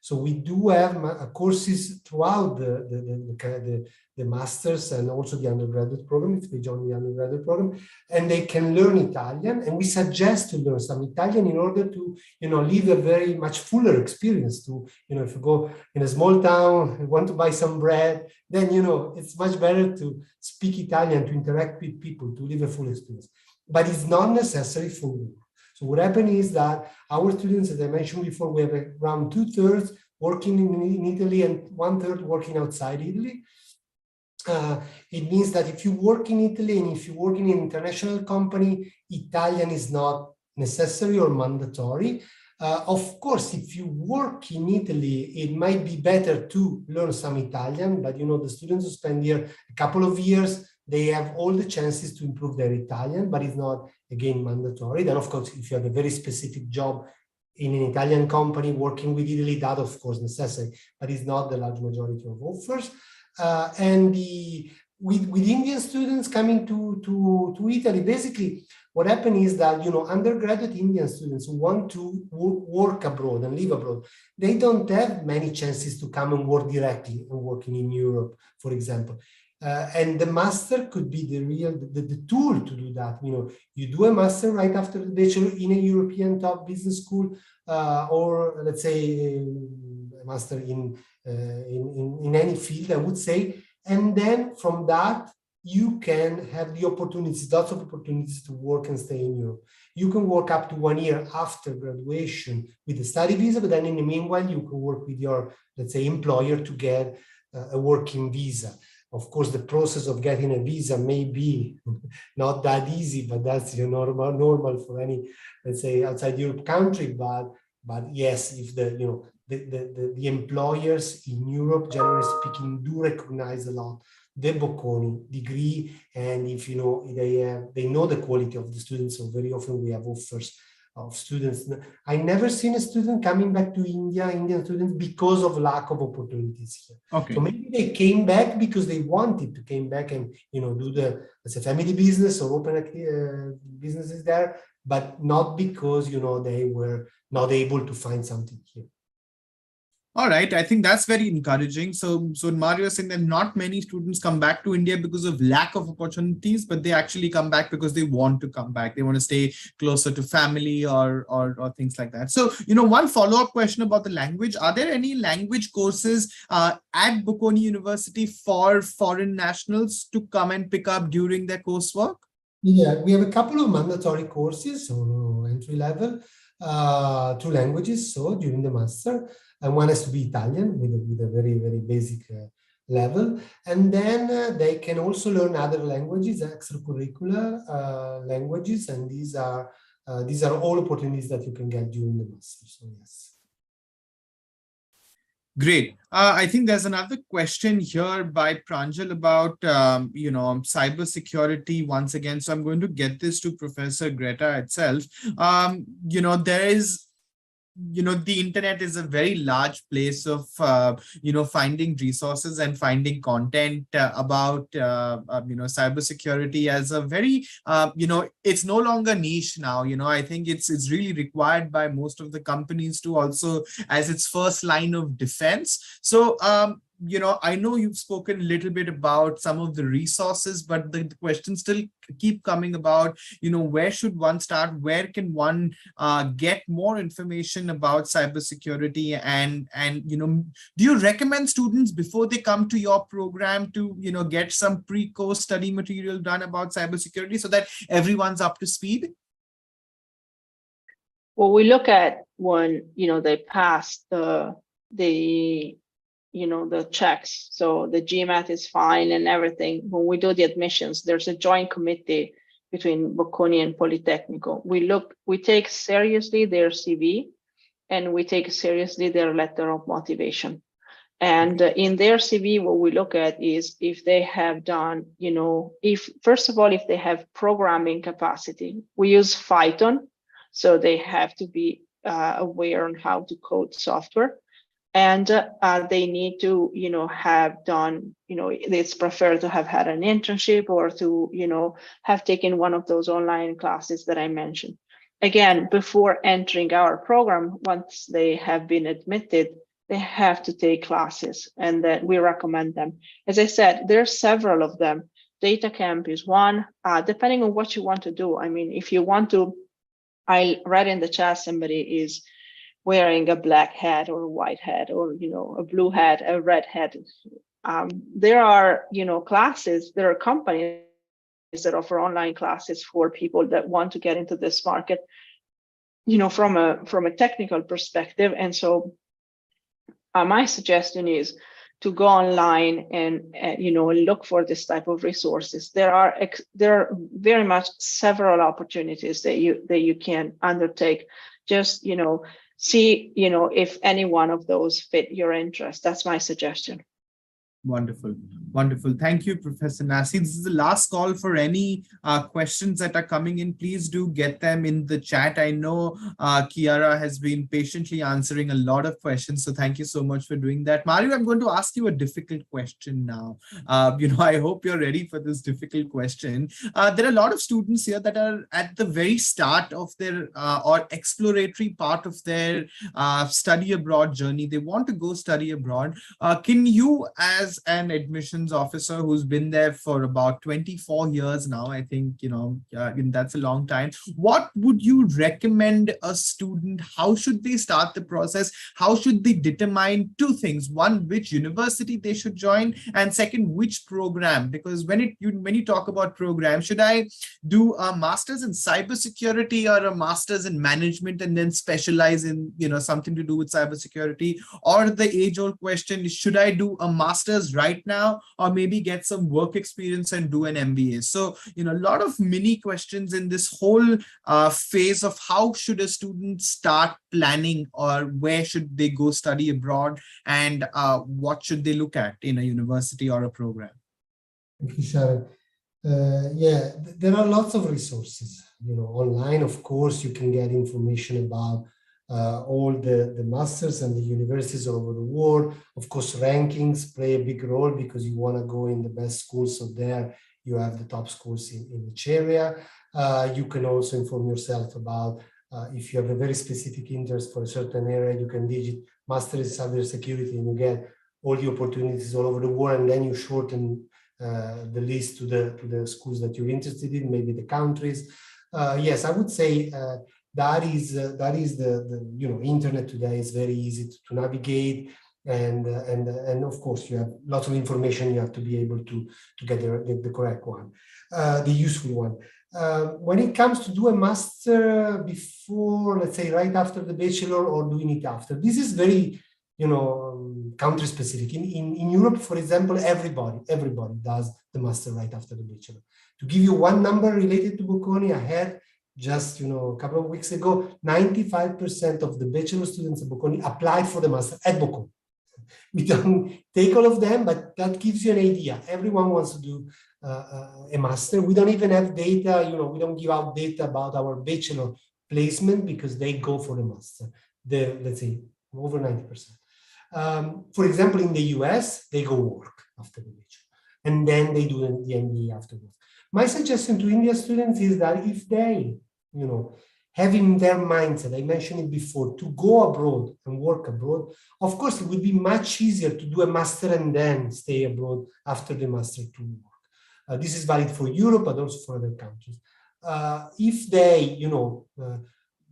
So we do have courses throughout the masters and also the undergraduate program, if they join the undergraduate program, and they can learn Italian. And we suggest to learn some Italian in order to, live a very much fuller experience. To, if you go in a small town and want to buy some bread, then, it's much better to speak Italian, to interact with people, to live a full experience. But it's not necessary for all. So what happened is that our students, as I mentioned before, we have around 2/3 working in Italy and 1/3 working outside Italy. It means that if you work in Italy and if you work in an international company, Italian is not necessary or mandatory. Of course, if you work in Italy, it might be better to learn some Italian, but the students who spend here a couple of years, they have all the chances to improve their Italian, but it's not, again, mandatory. Then, of course, if you have a very specific job in an Italian company working with Italy, that, of course, necessary, but it's not the large majority of offers. And with Indian students coming to Italy, basically, what happened is that, undergraduate Indian students who want to work abroad and live abroad, they don't have many chances to come and work directly and working in Europe, for example. And the master could be the tool to do that. You do a master right after the bachelor in a European top business school, or let's say a master in any field, I would say. And then from that, you can have the opportunities, lots of opportunities to work and stay in Europe. You can work up to 1 year after graduation with a study visa, but then in the meanwhile, you can work with your, let's say, employer to get a working visa. Of course, the process of getting a visa may be not that easy, but that's normal for any, let's say, outside Europe country. But yes, if the employers in Europe, generally speaking, do recognize a lot the Bocconi degree, and if they know the quality of the students, so very often we have offers of students. I never seen a student coming back to Indian students because of lack of opportunities here. Okay. So maybe they came back because they wanted to came back and do the, let's say, family business or open businesses there, but not because they were not able to find something here. All right, I think that's very encouraging. So Mario is saying that not many students come back to India because of lack of opportunities, but they actually come back because they want to come back. They want to stay closer to family or things like that. So, one follow-up question about the language. Are there any language courses at Bocconi University for foreign nationals to come and pick up during their coursework? Yeah, we have a couple of mandatory courses, so entry level. 2 languages, so during the master, and one has to be Italian with a very, very basic level. And then they can also learn other languages, extracurricular languages, and these are all opportunities that you can get during the master. So yes. Great. I think there's another question here by Pranjal about, cybersecurity once again. So I'm going to get this to Professor Greta itself. There is, the internet is a very large place of, finding resources and finding content about, cybersecurity as a very, it's no longer niche now. I think it's really required by most of the companies to also as its first line of defense. So, I know you've spoken a little bit about some of the resources, but the questions still keep coming about, where should one start? Where can one get more information about cybersecurity? And do you recommend students before they come to your program to, get some pre-course study material done about cybersecurity so that everyone's up to speed? Well, we look at when, they pass the checks. So the GMAT is fine and everything. When we do the admissions, there's a joint committee between Bocconi and Politecnico. We take seriously their CV and we take seriously their letter of motivation. And in their CV, what we look at is if they have done, first of all, if they have programming capacity. We use Python, so they have to be aware on how to code software. And they need to, have done, it's preferred to have had an internship or to, have taken one of those online classes that I mentioned. Again, before entering our program, once they have been admitted, they have to take classes, and then we recommend them. As I said, there are several of them. Data Camp is one, depending on what you want to do. I mean, if you want to, I read in the chat somebody is wearing a black hat or a white hat or, a blue hat, a red hat. There are, classes, there are companies that offer online classes for people that want to get into this market, from a technical perspective. And so my suggestion is to go online and, look for this type of resources. There are very much several opportunities that you can undertake. Just, see, if any one of those fit your interest. That's my suggestion. Wonderful. Wonderful. Thank you, Professor Nasi. This is the last call for any questions that are coming in. Please do get them in the chat. I know Chiara has been patiently answering a lot of questions, so thank you so much for doing that. Mario, I'm going to ask you a difficult question now. I hope you're ready for this difficult question. There are a lot of students here that are at the very start of their or exploratory part of their study abroad journey. They want to go study abroad. Can you, as an admissions officer who's been there for about 24 years now, I think, that's a long time. What would you recommend a student? How should they start the process? How should they determine two things? One, which university they should join, and second, which program? Because when you talk about program, should I do a master's in cybersecurity or a master's in management and then specialize in, something to do with cybersecurity? Or the age-old question is, should I do a master's right now or maybe get some work experience and do an MBA? So, a lot of mini questions in this whole phase of how should a student start planning, or where should they go study abroad, and what should they look at in a university or a program? Thank you, Sharon. Yeah, there are lots of resources. Online, of course, you can get information about all the masters and the universities all over the world. Of course, rankings play a big role because you want to go in the best schools. So there you have the top schools in each area. You can also inform yourself about if you have a very specific interest for a certain area, you can digit master in cybersecurity and you get all the opportunities all over the world, and then you shorten the list to the schools that you're interested in, maybe the countries. Yes, I would say that is the internet today is very easy to navigate. and of course you have lots of information. You have to be able to get the correct one, the useful one. When it comes to do a master before, let's say right after the bachelor, or doing it after, this is very, country specific. In Europe, for example, everybody does the master right after the bachelor. To give you one number related to Bocconi, I had just a couple of weeks ago, 95% of the bachelor students at Bocconi applied for the master at Bocconi. We don't take all of them, but that gives you an idea. Everyone wants to do a master. We don't even have data, we don't give out data about our bachelor placement because they go for the master. Let's say over 90%. For example, in the US, they go work after the bachelor, and then they do the MBA afterwards. My suggestion to India students is that if they, have in their mindset, I mentioned it before, to go abroad and work abroad, of course, it would be much easier to do a master and then stay abroad after the master to work. This is valid for Europe, but also for other countries. If they,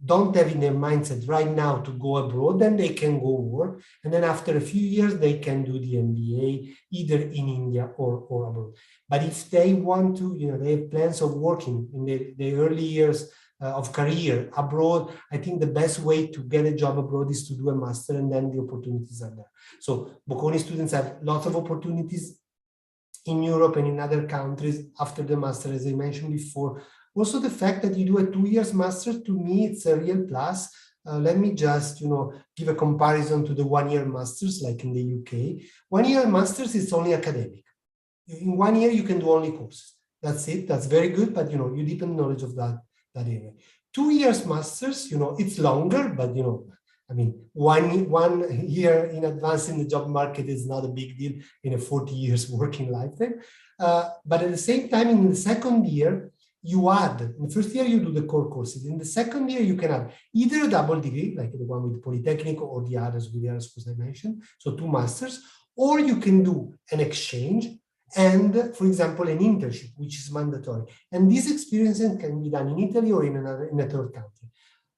don't have in their mindset right now to go abroad, then they can go work. And then after a few years, they can do the MBA either in India or abroad. But if they want to, they have plans of working in the early years of career abroad, I think the best way to get a job abroad is to do a master, and then the opportunities are there. So Bocconi students have lots of opportunities in Europe and in other countries after the master, as I mentioned before. Also, the fact that you do a 2 years master, to me, it's a real plus. Let me just, give a comparison to the 1 year masters, like in the UK. 1 year masters is only academic. In 1 year, you can do only courses. That's it. That's very good, but, you deepen knowledge of that area. 2 years masters, it's longer, but, 1 year in advance in the job market is not a big deal in a 40 years working lifetime. But at the same time, in the second year, you add, in the first year, you do the core courses. In the second year, you can add either a double degree, like the one with Polytechnic, or the others with the other schools I mentioned, so 2 masters, or you can do an exchange and, for example, an internship, which is mandatory. And these experiences can be done in Italy or in a third country.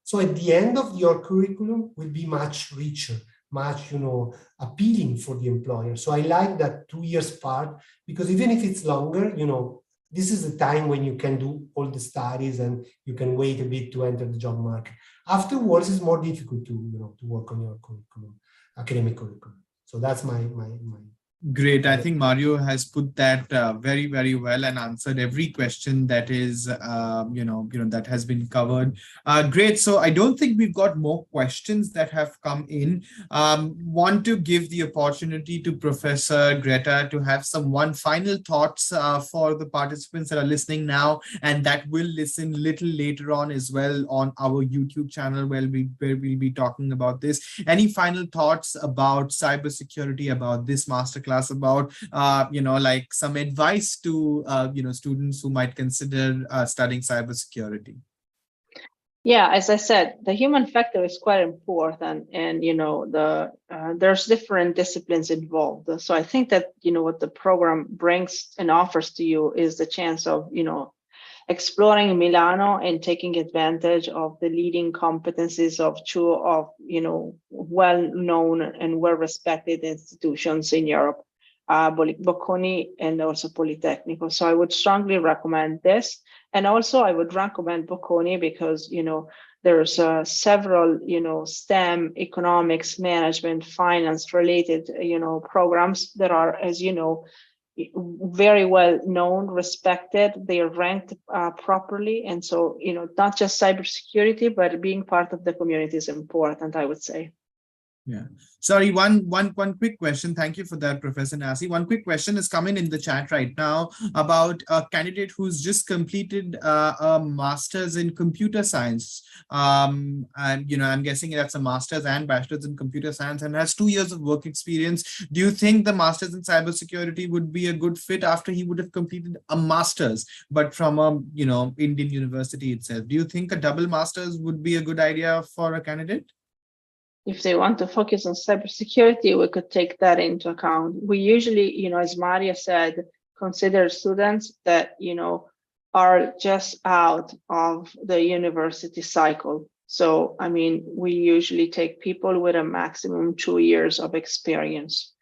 So at the end of your curriculum will be much richer, much, appealing for the employer. So I like that 2 years part, because even if it's longer, this is the time when you can do all the studies and you can wait a bit to enter the job market. Afterwards, it's more difficult to work on your curriculum, academic curriculum. So that's my Great. I think Mario has put that very, very well and answered every question that is, that has been covered. Great. So I don't think we've got more questions that have come in. Want to give the opportunity to Professor Greta to have one final thoughts for the participants that are listening now and that will listen little later on as well on our YouTube channel where we'll be talking about this. Any final thoughts about cybersecurity, about this masterclass, about like some advice to students who might consider studying cybersecurity? Yeah, as I said, the human factor is quite important, and there's different disciplines involved. So I think that what the program brings and offers to you is the chance of exploring Milano and taking advantage of the leading competencies of two of well-known and well-respected institutions in Europe, Bocconi and also Politecnico. So I would strongly recommend this, and also I would recommend Bocconi because there's several STEM, economics, management, finance related programs that are, as very well known, respected. They are ranked properly, and so not just cybersecurity, but being part of the community is important, I would say. Yeah. Sorry, one quick question. Thank you for that, Professor Nasi. One quick question is coming in the chat right now about a candidate who's just completed a master's in computer science. And I'm guessing that's a master's and bachelor's in computer science and has 2 years of work experience. Do you think the master's in cybersecurity would be a good fit after he would have completed a master's, but from a Indian university itself? Do you think a double master's would be a good idea for a candidate? If they want to focus on cybersecurity, we could take that into account. We usually, as Maria said, consider students that, are just out of the university cycle. So, I mean, we usually take people with a maximum 2 years of experience.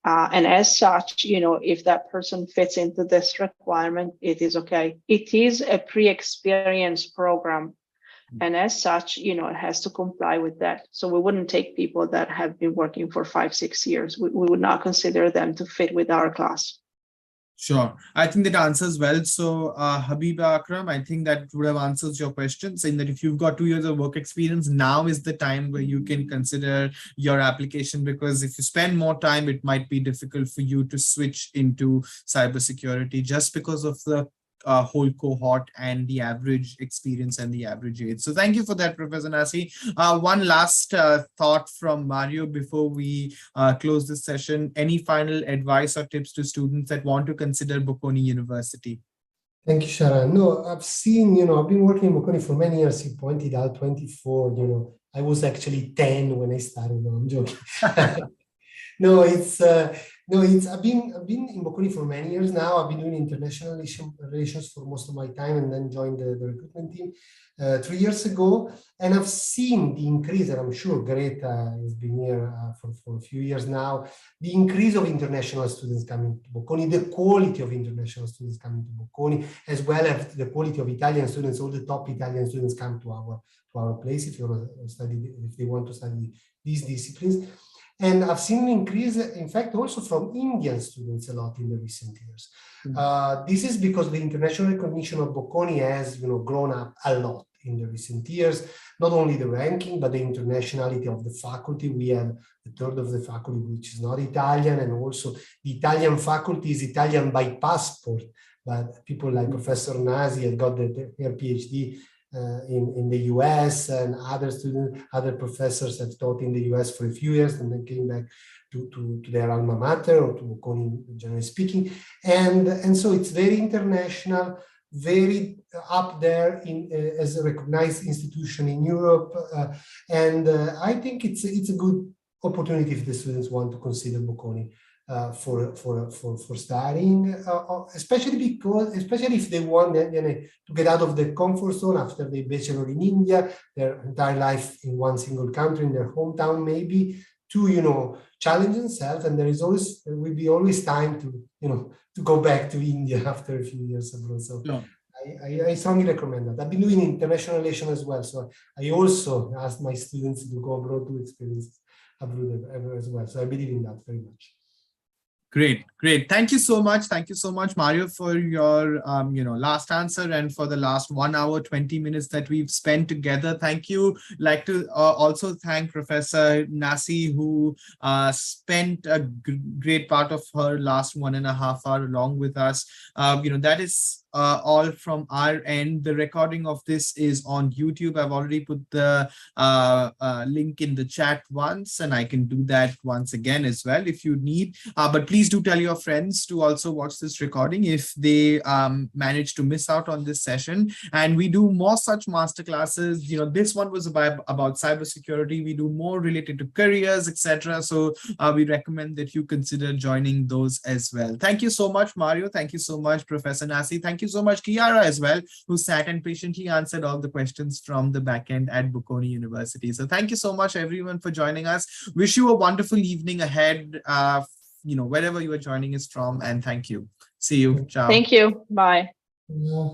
And as such, you know, if that person fits into this requirement, it is okay. It is a pre-experience program. And as such, you know, it has to comply with that. So we wouldn't take people that have been working for 5, 6 years. We would not consider them to fit with our class. Sure. I think that answers well. So, Habiba Akram, I think that would have answers your question, saying that if you've got 2 years of work experience, now is the time where you can consider your application, because if you spend more time, it might be difficult for you to switch into cybersecurity just because of the whole cohort and the average experience and the average age. So thank you for that, Professor Nasi. One last thought from Mario before we close this session. Any final advice or tips to students that want to consider Bocconi University? Thank you, Sharan. No, I've seen, I've been working in Bocconi for many years. You pointed out 24, I was actually 10 when I started. No, I'm joking. No, I've been in Bocconi for many years now. I've been doing international relations for most of my time, and then joined the recruitment team 3 years ago. And I've seen the increase, and I'm sure Greta has been here for a few years now, the increase of international students coming to Bocconi, the quality of international students coming to Bocconi, as well as the quality of Italian students. All the top Italian students come to our place if they want to study these disciplines. And I've seen an increase, in fact, also from Indian students a lot in the recent years. This is because the international recognition of Bocconi has, grown up a lot in the recent years. Not only the ranking, but the internationality of the faculty. We have a third of the faculty which is not Italian, and also the Italian faculty is Italian by passport. But people like Professor Nasi have got their PhD in the US, and other professors have taught in the US for a few years and then came back to their alma mater, or to Bocconi, generally speaking. And so it's very international, very up there as a recognized institution in Europe. And I think it's a good opportunity if the students want to consider Bocconi for studying, especially if they want to get out of their comfort zone after they bachelor in India, their entire life in one single country, in their hometown, maybe, to challenge themselves. And there will be always time to go back to India after a few years abroad. So no. I strongly recommend that. I've been doing international relations as well, so I also ask my students to go abroad to experience abroad as well. So I believe in that very much. Great. Thank you so much. Thank you so much, Mario, for your last answer, and for the last 1 hour, 20 minutes that we've spent together. Thank you. Like to also thank Professor Nasi, who spent a great part of her last 1.5 hours along with us. That is all from our end. The recording of this is on YouTube. I've already put the link in the chat once, and I can do that once again as well if you need. But please do tell your friends to also watch this recording if they manage to miss out on this session. And we do more such masterclasses. This one was about cybersecurity. We do more related to careers, etc. So we recommend that you consider joining those as well. Thank you so much, Mario. Thank you so much, Professor Nasi. Thank you so much, Chiara, as well, who sat and patiently answered all the questions from the back end at Bocconi University. So thank you so much, everyone, for joining us. Wish you a wonderful evening ahead, wherever you are joining us from, and thank you. See you. Ciao. Thank you. Bye. Yeah.